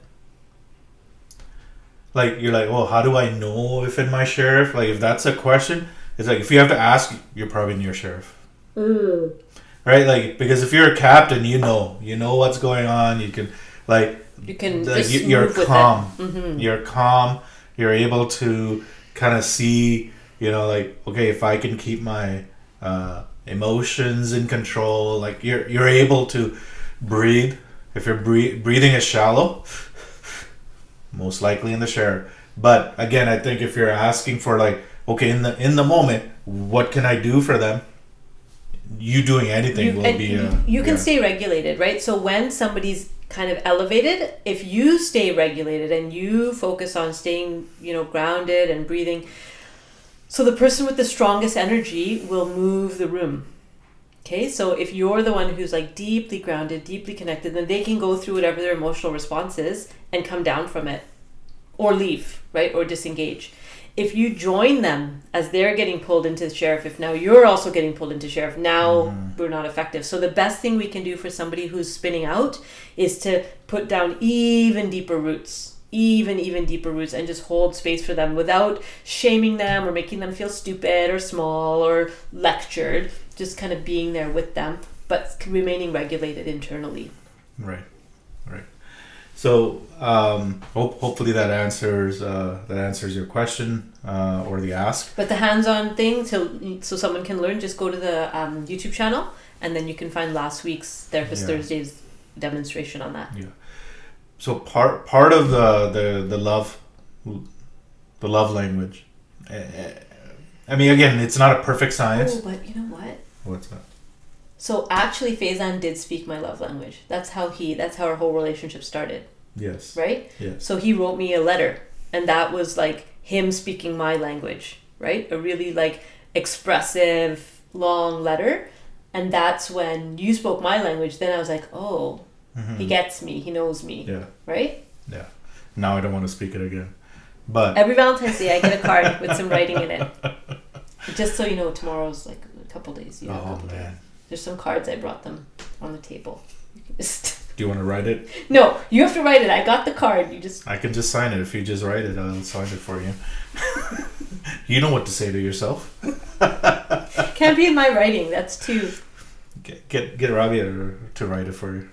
[SPEAKER 1] You're well, how do I know if in my sheriff? If that's a question, it's if you have to ask, you're probably in your sheriff. Right? Because if you're a captain, you know what's going on. You can, you're calm. Mm-hmm. You're calm. You're able to kind of see, okay, if I can keep my emotions in control, you're able to breathe. If your breathing is shallow, most likely in the sheriff. But again, I think if you're asking for okay, in the moment, what can I do for them? You doing anything will be.
[SPEAKER 2] You can stay regulated, right? So when somebody's kind of elevated, if you stay regulated and you focus on staying, grounded and breathing, so the person with the strongest energy will move the room. Okay, so if you're the one who's deeply grounded, deeply connected, then they can go through whatever their emotional response is and come down from it or leave, right? Or disengage. if you join them as they're getting pulled into sheriff, if now you're also getting pulled into sheriff, now we're not effective. So the best thing we can do for somebody who's spinning out is to put down even deeper roots, even deeper roots, and just hold space for them without shaming them or making them feel stupid or small or lectured, just kind of being there with them, but remaining regulated internally.
[SPEAKER 1] Right. So hopefully that answers your question or the ask.
[SPEAKER 2] But the hands-on thing, so someone can learn, just go to the YouTube channel, and then you can find last week's Therapist Thursday's demonstration on that.
[SPEAKER 1] Yeah. So part of the love language. I mean, again, it's not a perfect science.
[SPEAKER 2] Oh, but you know what?
[SPEAKER 1] What's that?
[SPEAKER 2] So actually, Faizan did speak my love language. That's how our whole relationship started.
[SPEAKER 1] Yes.
[SPEAKER 2] Right?
[SPEAKER 1] Yes.
[SPEAKER 2] So he wrote me a letter, and that was like him speaking my language, right? A really like expressive, long letter. And that's when you spoke my language. Then I was like, oh, he gets me. He knows me.
[SPEAKER 1] Yeah.
[SPEAKER 2] Right?
[SPEAKER 1] Yeah. Now I don't want to speak it again. But
[SPEAKER 2] every Valentine's Day, I get a card with some writing in it. Just so you know, tomorrow's like a couple days. You know,
[SPEAKER 1] oh, man.
[SPEAKER 2] Days. There's some cards. I brought them on the table. You can just...
[SPEAKER 1] Do you want to write it?
[SPEAKER 2] No, you have to write it. I got the card.
[SPEAKER 1] I can just sign it. If you just write it, I'll sign it for you. You know what to say to yourself.
[SPEAKER 2] Can't be in my writing. That's too...
[SPEAKER 1] Get Rabia to write it for you.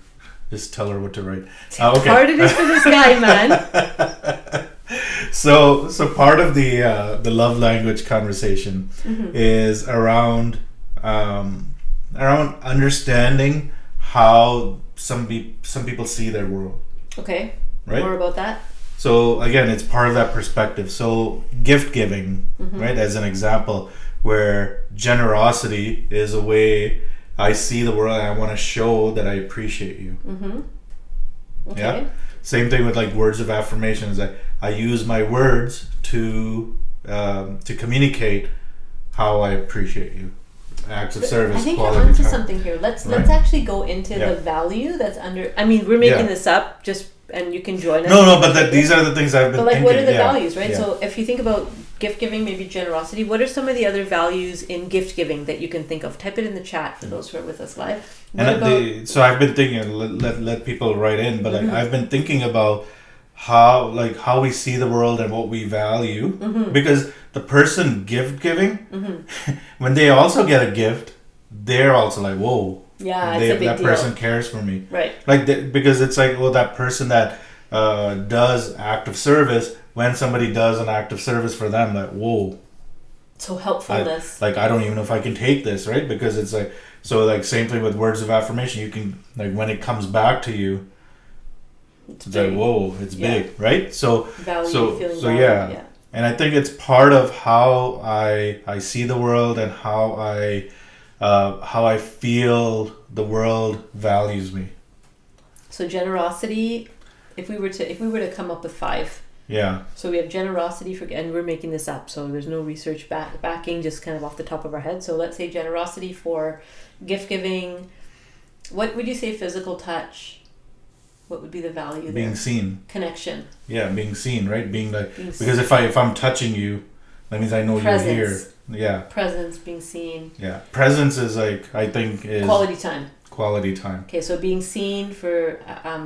[SPEAKER 1] Just tell her what to write. Okay.
[SPEAKER 2] Hard it is for this guy, man.
[SPEAKER 1] So part of the love language conversation is around understanding how some people see their world.
[SPEAKER 2] Okay.
[SPEAKER 1] Right?
[SPEAKER 2] More about that?
[SPEAKER 1] So again, it's part of that perspective. So gift giving, right, as an example, where generosity is a way I see the world and I want to show that I appreciate you.
[SPEAKER 2] Okay.
[SPEAKER 1] Yeah. Same thing with like words of affirmation. Is that I use my words to communicate how I appreciate you. Acts of service.
[SPEAKER 2] I think you're
[SPEAKER 1] quality
[SPEAKER 2] onto
[SPEAKER 1] time.
[SPEAKER 2] something here. Let's actually go into the value that's under. I mean, we're making this up just, and you can join us.
[SPEAKER 1] No, but these are the things I've been thinking.
[SPEAKER 2] But like, what are the values, right?
[SPEAKER 1] Yeah.
[SPEAKER 2] So if you think about gift giving, maybe generosity. What are some of the other values in gift giving that you can think of? Type it in the chat for those who are with us live.
[SPEAKER 1] So I've been thinking. Let people write in, but like I've been thinking about how we see the world and what we value, because the person gift giving, when they also get a gift, they're also like, whoa,
[SPEAKER 2] yeah, it's a big
[SPEAKER 1] that
[SPEAKER 2] deal.
[SPEAKER 1] person cares for me,
[SPEAKER 2] right?
[SPEAKER 1] Like because it's like, well, that person that does act of service, when somebody does an act of service for them, like, whoa,
[SPEAKER 2] so helpfulness.
[SPEAKER 1] I don't even know if I can take this, right? Because it's like, so like same thing with words of affirmation. You can, like, when it comes back to you, it's like, whoa, it's big, right? So yeah. And I think it's part of how I see the world and how I feel the world values me.
[SPEAKER 2] So generosity, if we were to come up with 5.
[SPEAKER 1] Yeah.
[SPEAKER 2] So we have generosity and we're making this up, so there's no research backing, just kind of off the top of our head. So let's say generosity for gift giving. What would you say? Physical touch. What would be the value there?
[SPEAKER 1] Being seen.
[SPEAKER 2] Connection.
[SPEAKER 1] Yeah, being seen, right? Because if I'm touching you, that means I know
[SPEAKER 2] Presence.
[SPEAKER 1] you're here. Yeah.
[SPEAKER 2] Presence, being seen.
[SPEAKER 1] Yeah. Presence is like, I think is
[SPEAKER 2] quality time.
[SPEAKER 1] Quality time.
[SPEAKER 2] Okay, so being seen for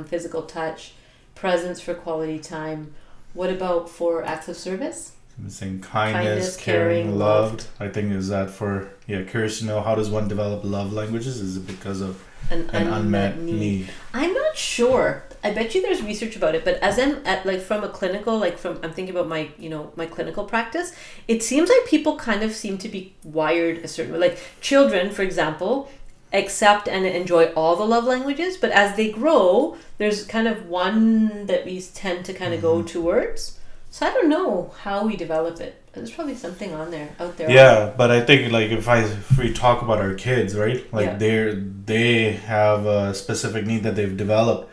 [SPEAKER 2] physical touch, presence for quality time. What about for acts of service?
[SPEAKER 1] I'm saying kindness, caring, loved. I think is that for curious to know, how does one develop love languages? Is it because of an unmet need?
[SPEAKER 2] I'm not sure. I bet you there's research about it, but as I'm from a clinical, I'm thinking about my clinical practice, it seems like people kind of seem to be wired a certain way. Like children, for example, accept and enjoy all the love languages, but as they grow, there's kind of one that we tend to kind of go towards. So I don't know how we develop it. There's probably something out there.
[SPEAKER 1] Yeah, but I think like if we talk about our kids, right? Like they have a specific need that they've developed.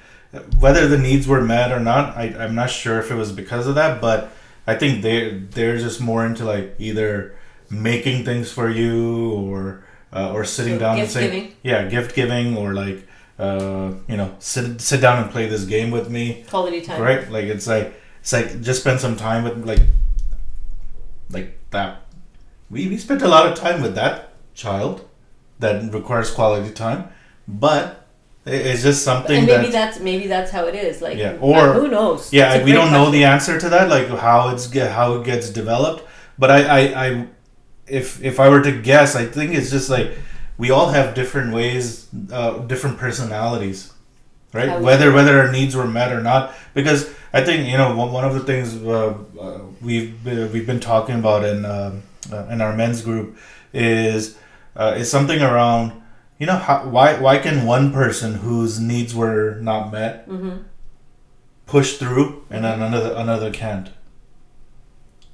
[SPEAKER 1] Whether the needs were met or not, I'm not sure if it was because of that, but I think they're just more into like either making things for you or sitting down and saying, gift giving, or like sit down and play this game with me.
[SPEAKER 2] Quality time.
[SPEAKER 1] Right? Like it's like just spend some time with, like, like that. We spent a lot of time with that child that requires quality time, but it's just something
[SPEAKER 2] and
[SPEAKER 1] that
[SPEAKER 2] maybe that's how it is. Like,
[SPEAKER 1] yeah, or
[SPEAKER 2] who knows?
[SPEAKER 1] yeah,
[SPEAKER 2] It's a
[SPEAKER 1] we
[SPEAKER 2] great
[SPEAKER 1] don't know the
[SPEAKER 2] question.
[SPEAKER 1] answer to that, like how it gets developed. But I if I were to guess, I think it's just like we all have different ways, different personalities, right?
[SPEAKER 2] How we
[SPEAKER 1] Whether our needs were met or not, because I think one of the things we've been talking about in our men's group is something around why can one person whose needs were not met push through and then another can't,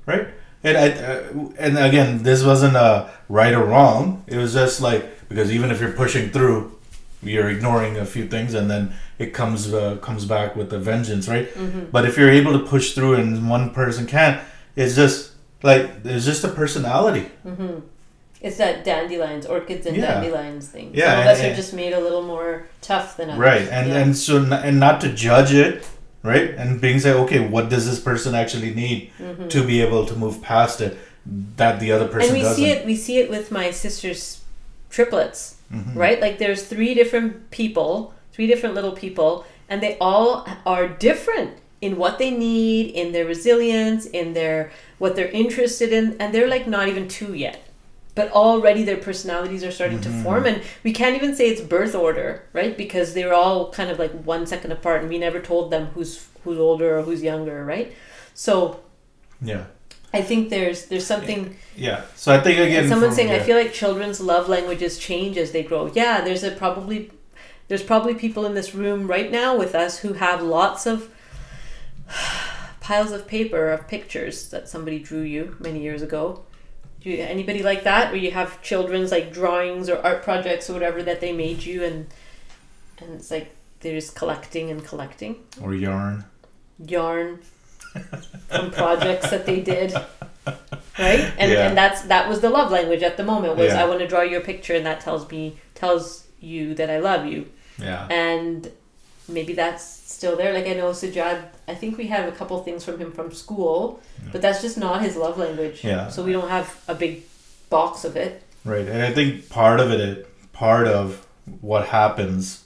[SPEAKER 1] right? And again, this wasn't a right or wrong. It was just like, because even if you're pushing through, you're ignoring a few things, and then it comes back with a vengeance, right? But if you're able to push through and one person can't, it's just a personality.
[SPEAKER 2] It's that dandelions, orchids and
[SPEAKER 1] Yeah.
[SPEAKER 2] dandelions thing.
[SPEAKER 1] Yeah,
[SPEAKER 2] Some of
[SPEAKER 1] and-
[SPEAKER 2] us are just made a little more tough than others.
[SPEAKER 1] Right, and not to judge it, right, and being say, okay, what does this person actually need to be able to move past it that the other person
[SPEAKER 2] And we
[SPEAKER 1] doesn't.
[SPEAKER 2] see it with my sister's triplets,
[SPEAKER 1] Mm-hmm.
[SPEAKER 2] right? Like there's three different little people, and they all are different in what they need, in their resilience, in their what they're interested in, and they're like not even 2 yet. But already their personalities are starting to form, and we can't even say it's birth order, right? Because they're all kind of like 1 second apart, and we never told them who's older or who's younger, right? So
[SPEAKER 1] Yeah.
[SPEAKER 2] I think there's something.
[SPEAKER 1] Yeah. So I think again,
[SPEAKER 2] Someone's saying, I feel like children's love languages change as they grow. Yeah, there's probably people in this room right now with us who have lots of piles of paper of pictures that somebody drew you many years ago. Anybody like that, where you have children's like drawings or art projects or whatever that they made you, and it's like they're just collecting and collecting
[SPEAKER 1] or yarn.
[SPEAKER 2] from projects that they did, right? And
[SPEAKER 1] Yeah.
[SPEAKER 2] and that was the love language at the moment, was
[SPEAKER 1] Yeah.
[SPEAKER 2] I want to draw you a picture, and that tells you that I love you.
[SPEAKER 1] Yeah.
[SPEAKER 2] And maybe that's still there. Like I know Sajad, I think we have a couple things from him from school, but that's just not his love language.
[SPEAKER 1] Yeah.
[SPEAKER 2] So we don't have a big box of it.
[SPEAKER 1] Right, and I think part of what happens,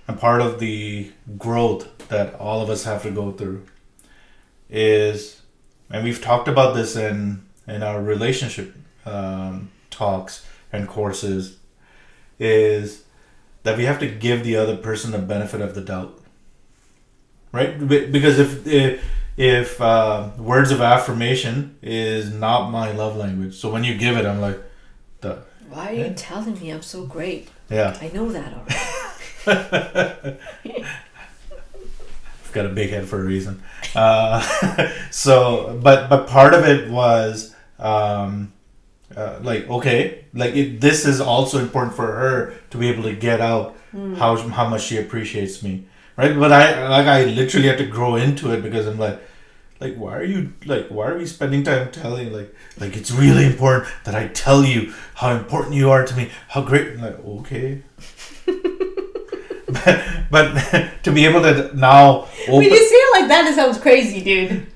[SPEAKER 1] and part of the growth that all of us have to go through, is, and we've talked about this in our relationship talks and courses, is that we have to give the other person the benefit of the doubt, right? Because if words of affirmation is not my love language, so when you give it, I'm like,
[SPEAKER 2] Why are you telling me I'm so great?
[SPEAKER 1] yeah.
[SPEAKER 2] I know that already.
[SPEAKER 1] I've got a big head for a reason. So, but part of it was this is also important for her to be able to get out how much she appreciates me, right? But I literally had to grow into it, because I'm like, why are we spending time telling, like it's really important that I tell you how important you are to me, how great. I'm like, okay. but to be able to now open,
[SPEAKER 2] When you say it like that, it sounds crazy, dude.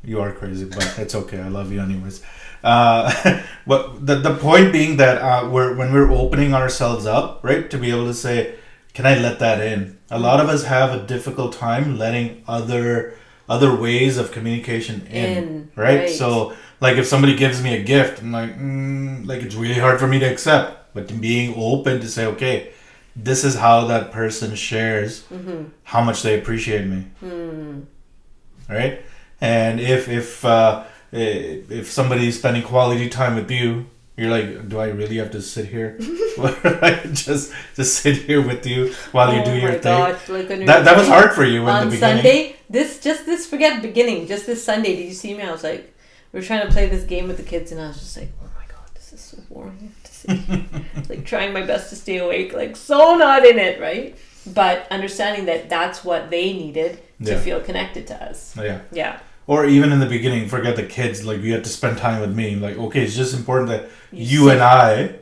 [SPEAKER 1] you are crazy, but it's okay. I love you anyways. But the point being that when we're opening ourselves up, right, to be able to say, can I let that in? A lot of us have a difficult time letting other ways of communication in, right? So like if somebody gives me a gift, I'm like it's really hard for me to accept, but being open to say, okay, this is how that person shares how much they appreciate me, right? And if somebody's spending quality time with you, you're like, do I really have to sit here? just sit here with you while you do your thing?
[SPEAKER 2] Like
[SPEAKER 1] That was hard for you in
[SPEAKER 2] on
[SPEAKER 1] the beginning.
[SPEAKER 2] Sunday. Forget beginning. Just this Sunday, did you see me? I was like, we were trying to play this game with the kids, and I was just like, oh my god, this is so boring to sit here. Like trying my best to stay awake, like so not in it, right? But understanding that that's what they needed to feel connected to us. Yeah.
[SPEAKER 1] Or even in the beginning, forget the kids, like you had to spend time with me. Like, okay, it's just important that you and I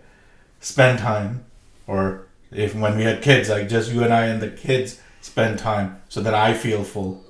[SPEAKER 1] spend time. Or if when we had kids, like just you and I and the kids spend time so that I feel full.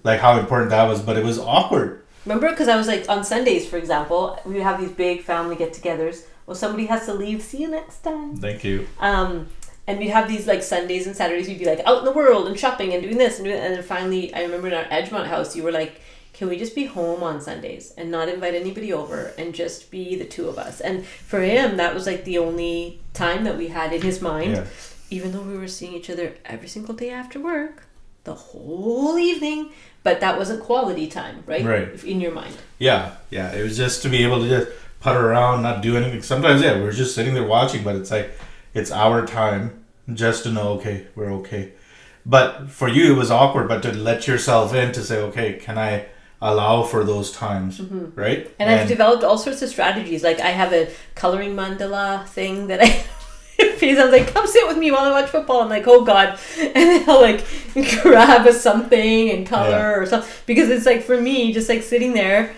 [SPEAKER 1] Like how important that was. But it was awkward.
[SPEAKER 2] Remember, because I was like, on Sundays, for example, we have these big family get-togethers. Well, somebody has to leave. See you next time.
[SPEAKER 1] Thank you.
[SPEAKER 2] And we'd have these like Sundays and Saturdays. We'd be like out in the world and shopping and doing this and doing that. And then finally, I remember in our Edgemont house, you were like, can we just be home on Sundays and not invite anybody over and just be the two of us? And for him, that was like the only time that we had in his mind, even though we were seeing each other every single day after work, the whole evening. But that wasn't quality time, right?
[SPEAKER 1] Right.
[SPEAKER 2] In your mind.
[SPEAKER 1] Yeah. It was just to be able to just putter around, not do anything. Sometimes, we're just sitting there watching, but it's like, it's our time just to know, okay, we're okay. But for you, it was awkward, but to let yourself in to say, okay, can I allow for those times, right?
[SPEAKER 2] And I've developed all sorts of strategies. Like I have a coloring mandala thing that I... I was like, come sit with me while I watch football. I'm like, oh God. And then I'll like grab a something and color or something. Because it's like, for me, just like sitting there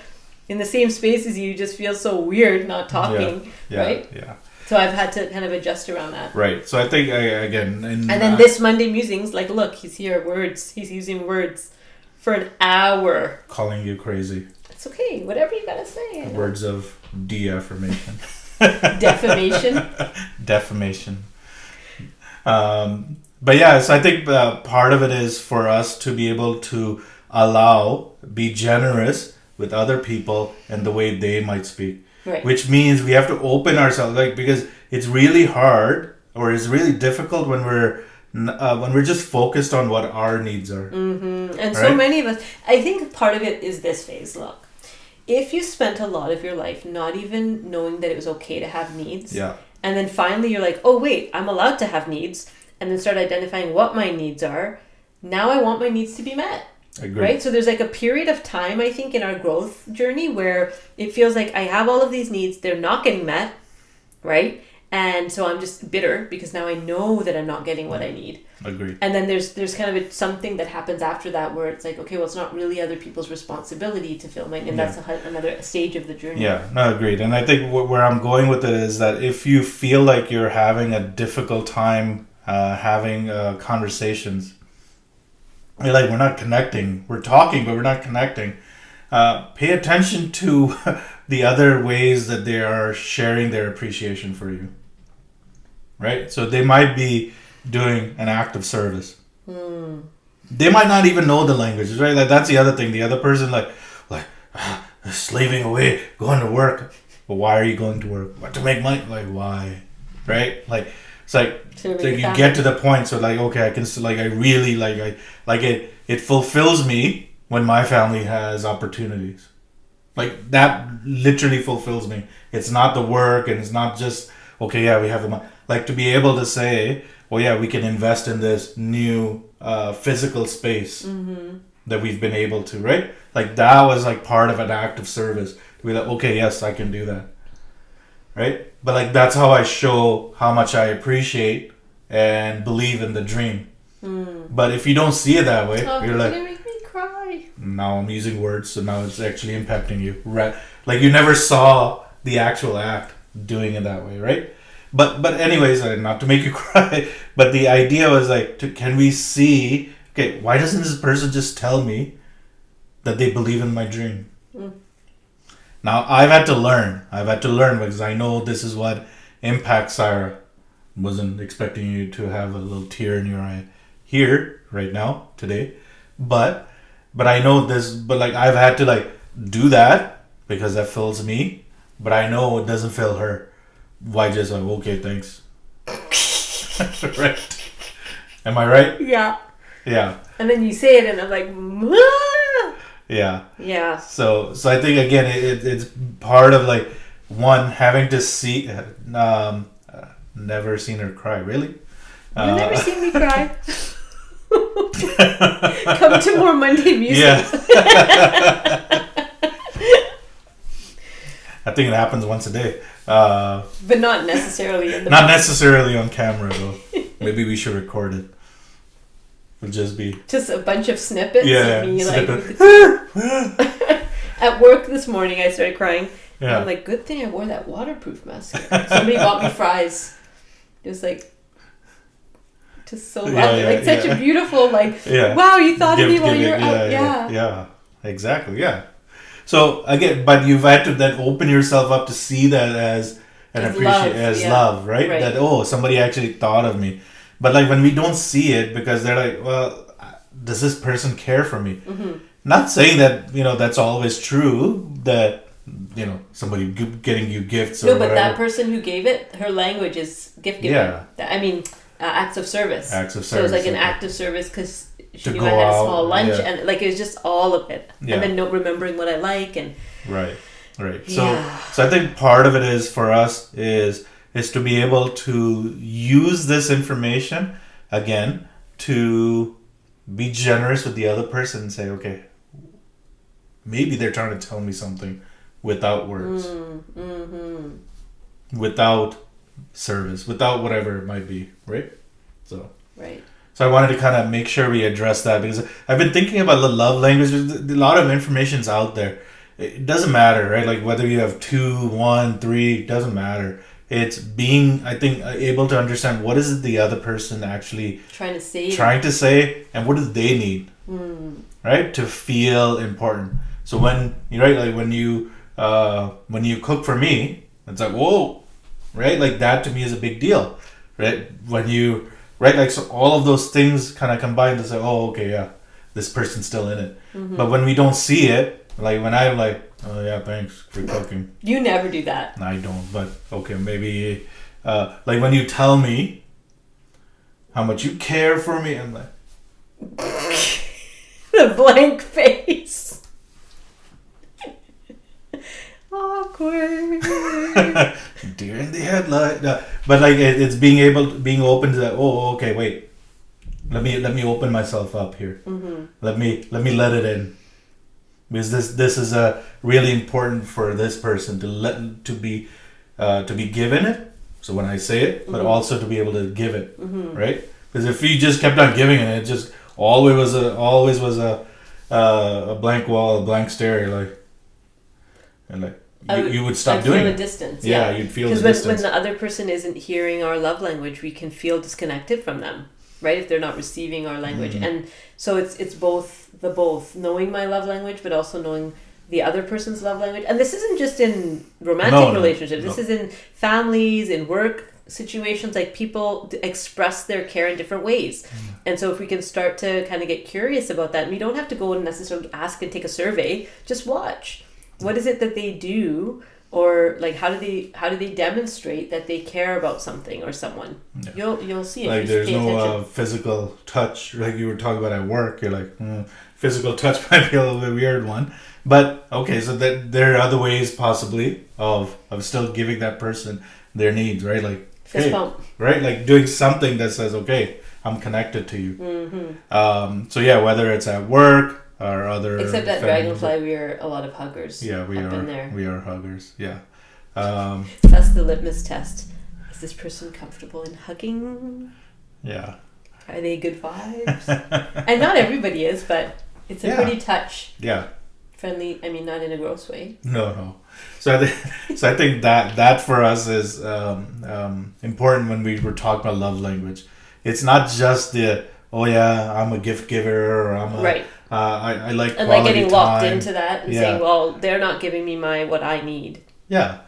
[SPEAKER 2] in the same space as you just feels so weird not talking, right?
[SPEAKER 1] Yeah.
[SPEAKER 2] So I've had to kind of adjust around that.
[SPEAKER 1] Right. So I think, again...
[SPEAKER 2] And then this Monday musings, like, look, he's here, words. He's using words for an hour.
[SPEAKER 1] Calling you crazy.
[SPEAKER 2] It's okay. Whatever you gotta say.
[SPEAKER 1] Words of de-affirmation.
[SPEAKER 2] Defamation.
[SPEAKER 1] Defamation. But yeah, so I think part of it is for us to be able to be generous with other people and the way they might speak.
[SPEAKER 2] Right.
[SPEAKER 1] Which means we have to open ourselves, like, because it's really hard or it's really difficult when we're just focused on what our needs are.
[SPEAKER 2] Mm-hmm. And so many of us, I think part of it is this phase. Look, if you spent a lot of your life not even knowing that it was okay to have needs, and then finally you're like, oh wait, I'm allowed to have needs, and then start identifying what my needs are, now I want my needs to be met.
[SPEAKER 1] Agreed.
[SPEAKER 2] Right? So there's like a period of time, I think, in our growth journey where it feels like I have all of these needs, they're not getting met, right? And so I'm just bitter because now I know that I'm not getting what I need.
[SPEAKER 1] Agreed.
[SPEAKER 2] And then there's kind of something that happens after that where it's like, okay, well, it's not really other people's responsibility to fill my, and that's another stage of the journey. Yeah,
[SPEAKER 1] no, agreed. And I think where I'm going with it is that if you feel like you're having a difficult time having conversations, you're like, we're not connecting. We're talking, but we're not connecting. Pay attention to the other ways that they are sharing their appreciation for you. Right? So they might be doing an act of service. They might not even know the languages, right? Like that's the other thing. The other person slaving away, going to work. But why are you going to work? What, to make money? Like why? Right? Like it's like you get to the point. So like, okay, I can I really it fulfills me when my family has opportunities. Like that literally fulfills me. It's not the work, and it's not just okay. Yeah, we have the money. Like to be able to say, well, yeah, we can invest in this new physical space that we've been able to, right? Like that was like part of an act of service. To be like, okay, yes, I can do that, right? But like that's how I show how much I appreciate and believe in the dream. But if you don't see it that way, you're like,
[SPEAKER 2] gonna make me cry.
[SPEAKER 1] Now I'm using words, so now it's actually impacting you, right? Like you never saw the actual act doing it that way, right? But anyways, not to make you cry, but the idea was like, can we see? Okay, why doesn't this person just tell me that they believe in my dream? Now I've had to learn because I know this is what impacts Sarah. Wasn't expecting you to have a little tear in your eye here right now today, but I know this. But like I've had to like do that because that fills me, but I know it doesn't fill her. Why just like, okay, thanks. Right? Am I right?
[SPEAKER 2] Yeah.
[SPEAKER 1] Yeah.
[SPEAKER 2] And then you say it, and I'm like, ah!
[SPEAKER 1] Yeah.
[SPEAKER 2] Yeah.
[SPEAKER 1] So I think again, it's part of like one having to see. Never seen her cry. Really?
[SPEAKER 2] You've never seen me cry. Come to more Monday music.
[SPEAKER 1] Yeah. I think it happens once a day.
[SPEAKER 2] But not necessarily in the
[SPEAKER 1] Not necessarily on camera though. Maybe we should record it. It'll just be
[SPEAKER 2] just a bunch of snippets of me
[SPEAKER 1] snippet.
[SPEAKER 2] like at work this morning I started crying.
[SPEAKER 1] Yeah.
[SPEAKER 2] And I'm like, good thing I wore that waterproof mask. Somebody bought me fries. It was like just so lovely. Like such a beautiful wow, you thought of me while you're out.
[SPEAKER 1] Yeah. Exactly. Yeah. So again, but you've had to then open yourself up to see that as and
[SPEAKER 2] As
[SPEAKER 1] appreciate
[SPEAKER 2] love,
[SPEAKER 1] as
[SPEAKER 2] yeah.
[SPEAKER 1] love, right?
[SPEAKER 2] Right.
[SPEAKER 1] That somebody actually thought of me. But like when we don't see it because they're like, well, does this person care for me? Not saying that that's always true. That somebody getting you gifts or
[SPEAKER 2] No, but
[SPEAKER 1] whatever.
[SPEAKER 2] that person who gave it, her language is gift giving.
[SPEAKER 1] Yeah.
[SPEAKER 2] I mean, acts of service.
[SPEAKER 1] Acts of
[SPEAKER 2] So it's like an
[SPEAKER 1] service, okay.
[SPEAKER 2] act of service because she
[SPEAKER 1] To
[SPEAKER 2] knew
[SPEAKER 1] go
[SPEAKER 2] I had a
[SPEAKER 1] out,
[SPEAKER 2] small lunch,
[SPEAKER 1] yeah.
[SPEAKER 2] and like it was just all of it.
[SPEAKER 1] Yeah.
[SPEAKER 2] And then remembering what I like and
[SPEAKER 1] Right.
[SPEAKER 2] Yeah.
[SPEAKER 1] So I think part of it is for us is to be able to use this information again to be generous with the other person and say, okay, maybe they're trying to tell me something without words, without service, without whatever it might be, right?
[SPEAKER 2] right.
[SPEAKER 1] So I wanted to kind of make sure we address that because I've been thinking about the love language. A lot of information's out there. It doesn't matter, right? Like whether you have 2, 1, 3, doesn't matter. It's being, I think, able to understand what is it the other person actually
[SPEAKER 2] Trying to say
[SPEAKER 1] and what do they need, right? To feel important. So when when you cook for me, it's like, whoa, right? Like that to me is a big deal, right? When you, right? Like, so all of those things kind of combine to say, oh, okay, yeah, this person's still in it. But when we don't see it, like when I'm like, oh yeah, thanks for cooking.
[SPEAKER 2] You never do that.
[SPEAKER 1] I don't, but okay, maybe like when you tell me how much you care for me, I'm like,
[SPEAKER 2] The blank face. Awkward.
[SPEAKER 1] deer in the headlight. No, but like it's being open to that. Oh, okay, wait. Let me open myself up here. Let me let it in. Because this is really important for this person to be given it. So when I say it, but also to be able to give it, right? Because if you just kept on giving it just always was a blank wall, a blank stare, you would stop doing
[SPEAKER 2] feel
[SPEAKER 1] it.
[SPEAKER 2] a distance.
[SPEAKER 1] Yeah, you'd feel the
[SPEAKER 2] because
[SPEAKER 1] distance.
[SPEAKER 2] when the other person isn't hearing our love language, we can feel disconnected from them, right? If they're not receiving our language, and so it's both knowing my love language, but also knowing the other person's love language. And this isn't just in romantic relationships. This is in families, in work situations. Like people express their care in different ways, and so if we can start to kind of get curious about that, and we don't have to go and necessarily ask and take a survey. Just watch. What is it that they do, or like how do they demonstrate that they care about something or someone? Yeah. You'll see it.
[SPEAKER 1] Like there's no physical touch, like you were talking about at work. You're like, physical touch might be a little bit weird one, but okay. So that there are other ways possibly of still giving that person their needs, right? Like
[SPEAKER 2] fist bump,
[SPEAKER 1] right? Like doing something that says, okay, I'm connected to you. So yeah, whether it's at work. Or other
[SPEAKER 2] except at Dragonfly, we are a lot of huggers.
[SPEAKER 1] Yeah, we
[SPEAKER 2] up
[SPEAKER 1] are.
[SPEAKER 2] In there.
[SPEAKER 1] We are huggers. Yeah.
[SPEAKER 2] That's the litmus test. Is this person comfortable in hugging?
[SPEAKER 1] Yeah.
[SPEAKER 2] Are they good vibes? And not everybody is, but it's a pretty touch.
[SPEAKER 1] Yeah.
[SPEAKER 2] Friendly. I mean, not in a gross way.
[SPEAKER 1] No. So I think that for us is important when we were talking about love language. It's not just the I'm a gift giver or I'm a
[SPEAKER 2] right.
[SPEAKER 1] I like
[SPEAKER 2] and
[SPEAKER 1] quality
[SPEAKER 2] like getting locked
[SPEAKER 1] time.
[SPEAKER 2] into that and saying, well, they're not giving me what I need.
[SPEAKER 1] Yeah,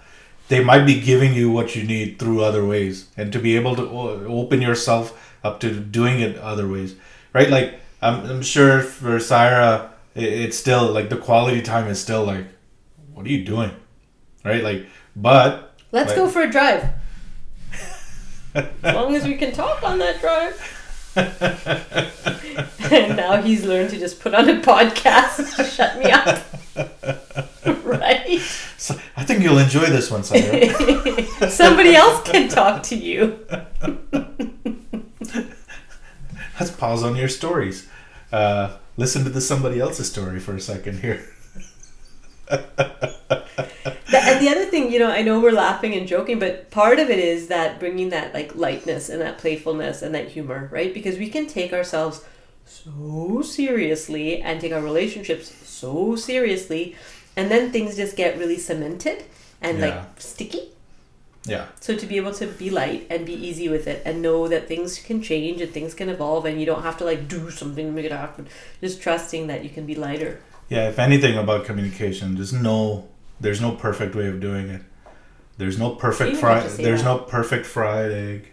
[SPEAKER 1] they might be giving you what you need through other ways, and to be able to open yourself up to doing it other ways, right? Like I'm sure for Syra, it's still like the quality time is still like, what are you doing, right? Like, but
[SPEAKER 2] let's go for a drive. As long as we can talk on that drive. And now he's learned to just put on a podcast to shut me up. Right?
[SPEAKER 1] So I think you'll enjoy this one, Syra.
[SPEAKER 2] Somebody else can talk to you.
[SPEAKER 1] Let's pause on your stories. Listen to somebody else's story for a second here.
[SPEAKER 2] And the other thing, I know we're laughing and joking, but part of it is that bringing that like lightness and that playfulness and that humor, right? Because we can take ourselves so seriously and take our relationships so seriously, and then things just get really cemented and like sticky.
[SPEAKER 1] Yeah.
[SPEAKER 2] So to be able to be light and be easy with it and know that things can change and things can evolve and you don't have to like do something to make it happen. Just trusting that you can be lighter.
[SPEAKER 1] Yeah, if anything about communication, there's no perfect way of doing it. There's no perfect no perfect fried egg.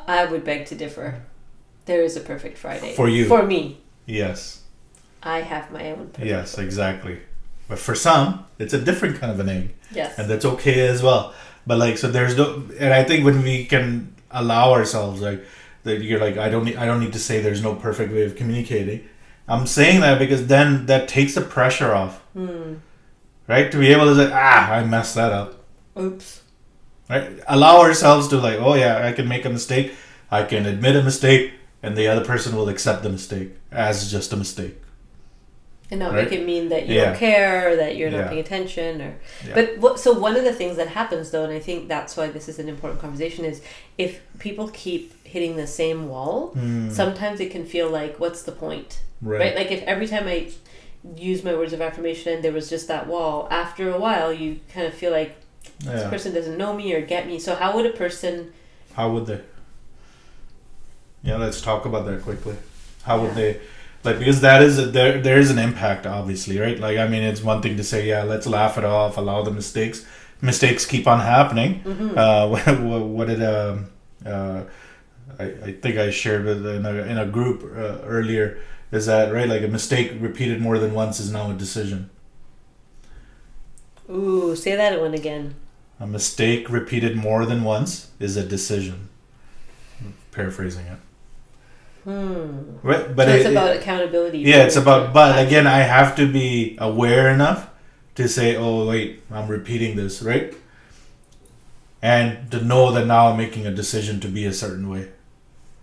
[SPEAKER 2] I would beg to differ. There is a perfect fried egg.
[SPEAKER 1] For you.
[SPEAKER 2] For me.
[SPEAKER 1] Yes.
[SPEAKER 2] I have my own perfect.
[SPEAKER 1] Yes, exactly. But for some, it's a different kind of an egg.
[SPEAKER 2] Yes.
[SPEAKER 1] And that's okay as well. But like, so there's no, and I think when we can allow ourselves, like, that you're like, I don't need to say there's no perfect way of communicating. I'm saying that because then that takes the pressure off. Right? To be able to say, I messed that up.
[SPEAKER 2] Oops.
[SPEAKER 1] Right? Allow ourselves to like, oh yeah, I can make a mistake. I can admit a mistake, and the other person will accept the mistake as just a mistake.
[SPEAKER 2] And not make it mean that you don't care, or that you're not paying attention, or. But so one of the things that happens though, and I think that's why this is an important conversation, is if people keep hitting the same wall, sometimes it can feel like, what's the point? Right? Like if every time I use my words of affirmation and there was just that wall, after a while you kind of feel like this person doesn't know me or get me. So how would they? Yeah, let's talk about that quickly. How would they? Like, because that is there is an impact, obviously, right? Like, I mean, it's one thing to say, let's laugh it off, allow the mistakes keep on happening. What did I think I shared with in a group earlier, is that right? Like, a mistake repeated more than once is now a decision. Ooh, say that one again.
[SPEAKER 1] A mistake repeated more than once is a decision. Paraphrasing it. Right, but
[SPEAKER 2] so it's about accountability.
[SPEAKER 1] Yeah, it's about. But again, I have to be aware enough to say, "Oh, wait, I'm repeating this," right? And to know that now I'm making a decision to be a certain way.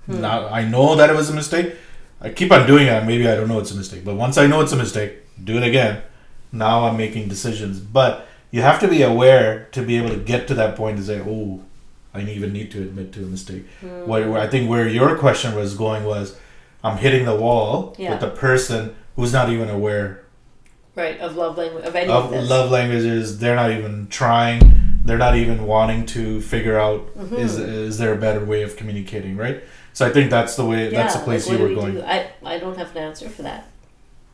[SPEAKER 1] Now I know that it was a mistake. I keep on doing it. Maybe I don't know it's a mistake, but once I know it's a mistake, do it again. Now I'm making decisions. But you have to be aware to be able to get to that point to say, "Oh, I even need to admit to a mistake." I think where your question was going was, I'm hitting the wall with a person who's not even aware.
[SPEAKER 2] Right, of love language, of any of this.
[SPEAKER 1] Love languages, they're not even trying, they're not even wanting to figure out, is there a better way of communicating, right? So I think that's the way, that's the place you were going.
[SPEAKER 2] I don't have an answer for that.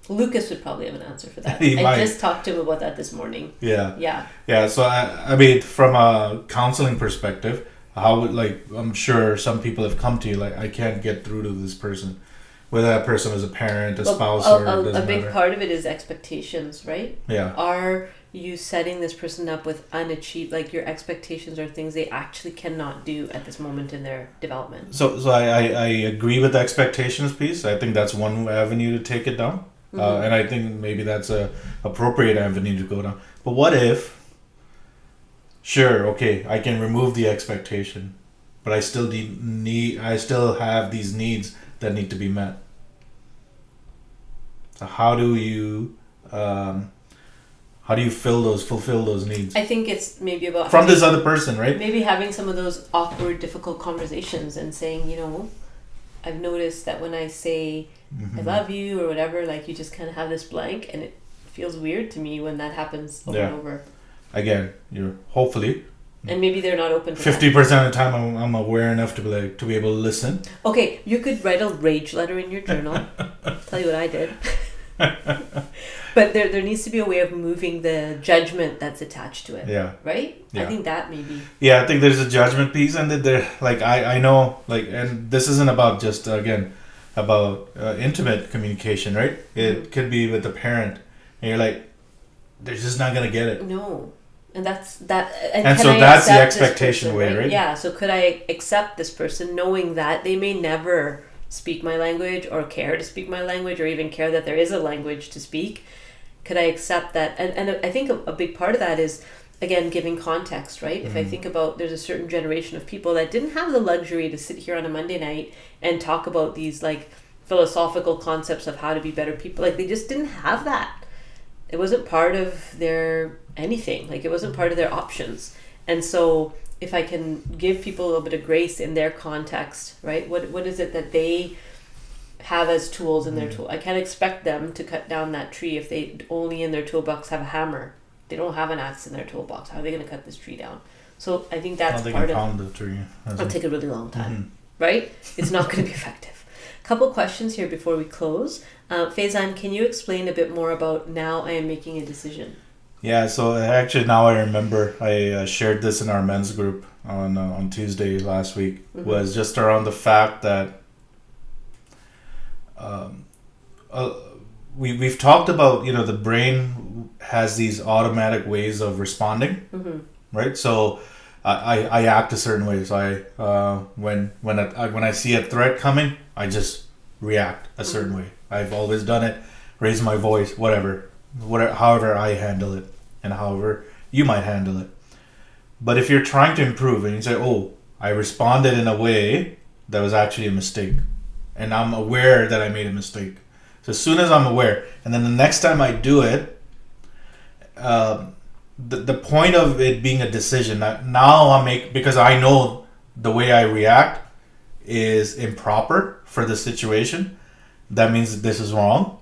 [SPEAKER 2] Lucas would probably have an answer for that.
[SPEAKER 1] I
[SPEAKER 2] just talked to him about that this morning.
[SPEAKER 1] Yeah. So I mean, from a counseling perspective, how would, like, I'm sure some people have come to you like, I can't get through to this person, whether that person is a parent, a spouse, or it doesn't
[SPEAKER 2] a big
[SPEAKER 1] matter.
[SPEAKER 2] part of it is expectations, right?
[SPEAKER 1] Yeah.
[SPEAKER 2] Are you setting this person up with unachieved, like your expectations are things they actually cannot do at this moment in their development?
[SPEAKER 1] So I agree with the expectations piece. I think that's one avenue to take it down. And I think maybe that's a appropriate avenue to go down. But what if, sure, okay, I can remove the expectation, but I still have these needs that need to be met. So how do you fulfill those needs?
[SPEAKER 2] I think it's maybe about
[SPEAKER 1] from this other person, right?
[SPEAKER 2] Maybe having some of those awkward, difficult conversations and saying, I've noticed that when I say I love you or whatever, like you just kind of have this blank, and it feels weird to me when that happens over and over.
[SPEAKER 1] Again, you're hopefully.
[SPEAKER 2] And maybe they're not open to
[SPEAKER 1] 50% of the time I'm aware enough to be able to listen.
[SPEAKER 2] Okay, you could write a rage letter in your journal. Tell you what I did. But there needs to be a way of moving the judgment that's attached to it.
[SPEAKER 1] Yeah.
[SPEAKER 2] Right? Yeah. I think that maybe.
[SPEAKER 1] Yeah, I think there's a judgment piece, and that there, like, I know, like, and this isn't about just, again, about intimate communication, right? It could be with a parent, and you're like, they're just not going to get it.
[SPEAKER 2] No. And that's that.
[SPEAKER 1] And so that's the expectation way, right?
[SPEAKER 2] Yeah. So could I accept this person knowing that they may never speak my language or care to speak my language or even care that there is a language to speak? Could I accept that? And I think a big part of that is, again, giving context, right? If I think about, there's a certain generation of people that didn't have the luxury to sit here on a Monday night and talk about these like philosophical concepts of how to be better people. Like they just didn't have that. It wasn't part of their anything. Like it wasn't part of their options. And so if I can give people a little bit of grace in their context, right? What is it that they have as tools in their tool? I can't expect them to cut down that tree if they only in their toolbox have a hammer. They don't have an axe in their toolbox. How are they going to cut this tree down? So I think that's part of.
[SPEAKER 1] Pound the tree.
[SPEAKER 2] It'll take a really long time, right? It's not going to be effective. Couple questions here before we close. Faizan, can you explain a bit more about now I am making a decision?
[SPEAKER 1] Yeah, so actually now I remember I shared this in our men's group on Tuesday last week. Was just around the fact that we've talked about, the brain has these automatic ways of responding, right? So I act a certain way. So when I see a threat coming, I just react a certain way. I've always done it. Raise my voice, whatever, however I handle it, and however you might handle it. But if you're trying to improve and you say, "Oh, I responded in a way that was actually a mistake," and I'm aware that I made a mistake. So as soon as I'm aware, and then the next time I do it, the point of it being a decision that now because I know the way I react is improper for the situation. That means that this is wrong.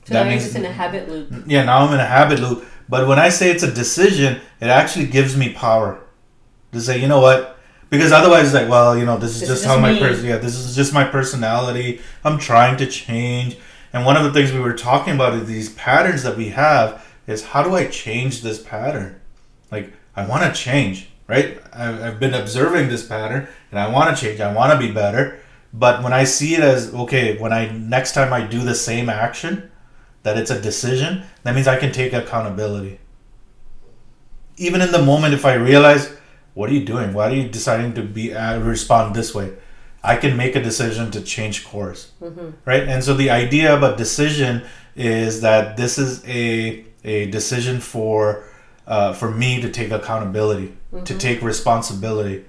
[SPEAKER 2] So that now you're just in a habit loop.
[SPEAKER 1] Yeah, now I'm in a habit loop. But when I say it's a decision, it actually gives me power to say, you know what? Because otherwise it's like, well, this is just how my person. Yeah, this is just my personality. I'm trying to change. And one of the things we were talking about is these patterns that we have is, how do I change this pattern? Like, I want to change, right? I've been observing this pattern and I want to change. I want to be better. But when I see it as, okay, next time I do the same action, that it's a decision, that means I can take accountability. Even in the moment, if I realize, what are you doing? Why are you deciding to respond this way? I can make a decision to change course, right? And so the idea about decision is that this is a decision for me to take accountability, to take responsibility,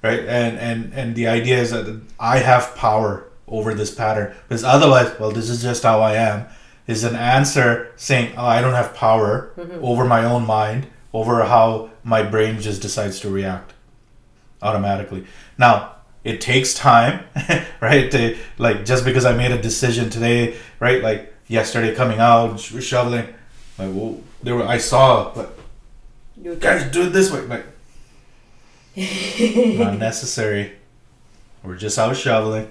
[SPEAKER 1] right? And the idea is that I have power over this pattern, because otherwise, well, this is just how I am, is an answer saying, oh, I don't have power over my own mind, over how my brain just decides to react automatically. Now, it takes time, right? Just because I made a decision today, right? Like yesterday coming out, shoveling, like, whoa, I saw, but guys, do it this way. Like, not necessary. We're just out shoveling,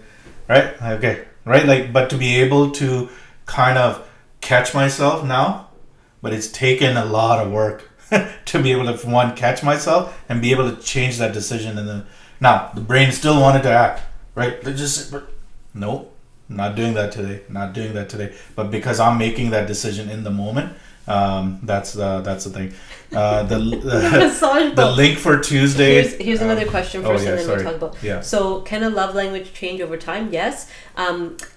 [SPEAKER 1] right? Okay, right? Like, but to be able to kind of catch myself now, but it's taken a lot of work to be able to, catch myself and be able to change that decision. And then, now, the brain still wanted to act, right? Nope, not doing that today. But because I'm making that decision in the moment, that's the thing. The link for Tuesday.
[SPEAKER 2] Here's another question first, and then
[SPEAKER 1] sorry.
[SPEAKER 2] we'll talk about.
[SPEAKER 1] Yeah.
[SPEAKER 2] So, can a love language change over time? Yes.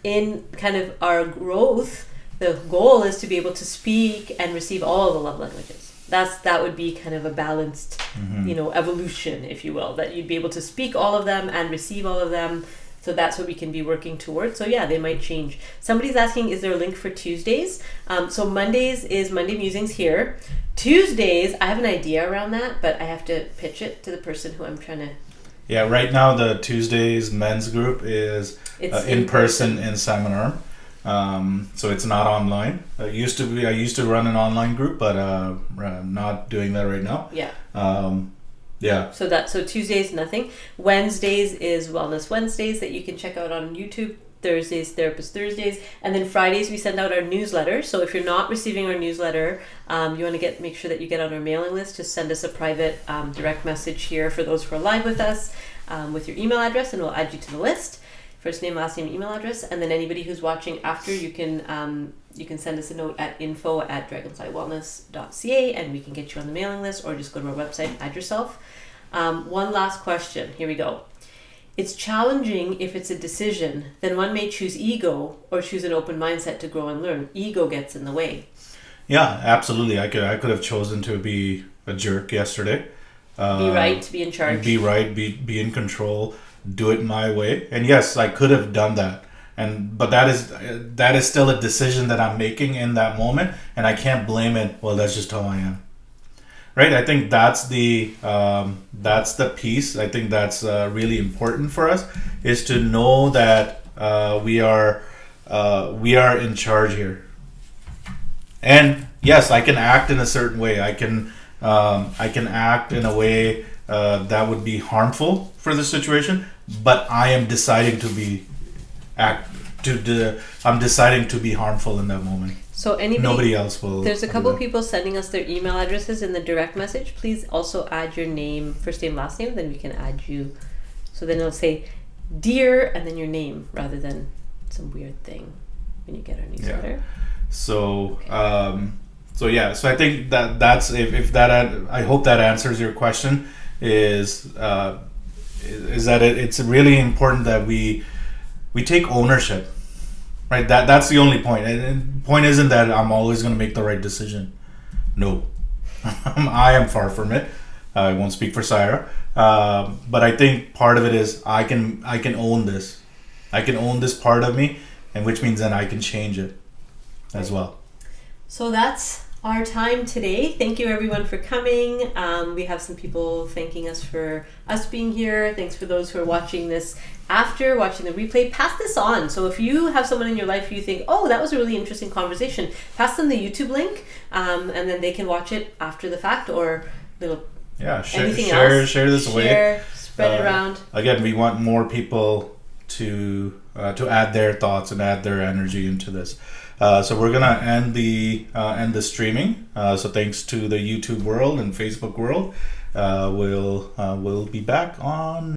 [SPEAKER 2] In kind of our growth, the goal is to be able to speak and receive all the love languages. That would be kind of a balanced, evolution, if you will, that you'd be able to speak all of them and receive all of them. So that's what we can be working towards. So yeah, they might change. Somebody's asking, is there a link for Tuesdays? So Mondays is Monday Musings here. Tuesdays, I have an idea around that, but I have to pitch it to the person who I'm trying to.
[SPEAKER 1] Yeah, right now the Tuesdays men's group is in person in Salmon Arm. So it's not online. I used to run an online group, but I'm not doing that right now.
[SPEAKER 2] Yeah.
[SPEAKER 1] Yeah.
[SPEAKER 2] So Tuesdays, nothing. Wednesdays is Wellness Wednesdays that you can check out on YouTube. Thursdays, Therapist Thursdays, and then Fridays we send out our newsletter. So if you're not receiving our newsletter, you want to make sure that you get on our mailing list. Just send us a private direct message here for those who are live with us with your email address, and we'll add you to the list. First name, last name, email address, and then anybody who's watching after, you can send us a note at info@dragonflywellness.ca, and we can get you on the mailing list, or just go to our website and add yourself. One last question. Here we go. It's challenging if it's a decision. Then one may choose ego or choose an open mindset to grow and learn. Ego gets in the way.
[SPEAKER 1] Yeah, absolutely. I could have chosen to be a jerk yesterday.
[SPEAKER 2] Be right, be in charge.
[SPEAKER 1] Be right, be in control, do it my way. And yes, I could have done that. But that is still a decision that I'm making in that moment, and I can't blame it. Well, that's just how I am. Right? I think that's the piece. I think that's really important for us, is to know that we are in charge here. And yes, I can act in a certain way. I can act in a way that would be harmful for the situation, but I am deciding to I'm deciding to be harmful in that moment.
[SPEAKER 2] So
[SPEAKER 1] Nobody else will.
[SPEAKER 2] There's a couple people sending us their email addresses in the direct message. Please also add your name, first name, last name. Then we can add you. So then it'll say, "Dear," and then your name rather than some weird thing when you get our newsletter.
[SPEAKER 1] Yeah. So, so I think that's if that I hope that answers your question. Is that it's really important that we take ownership, right? That's the only point. And the point isn't that I'm always going to make the right decision. No, I am far from it. I won't speak for Syra, but I think part of it is I can own this. I can own this part of me, and which means then I can change it as well.
[SPEAKER 2] So that's our time today. Thank you everyone for coming. We have some people thanking us for us being here. Thanks for those who are watching this after, watching the replay. Pass this on. So if you have someone in your life who you think, oh, that was a really interesting conversation, pass them the YouTube link, and then they can watch it after the fact or
[SPEAKER 1] share this away.
[SPEAKER 2] Spread it around.
[SPEAKER 1] Again, we want more people to add their thoughts and add their energy into this. So we're gonna end the streaming. So thanks to the YouTube world and Facebook world. We'll be back on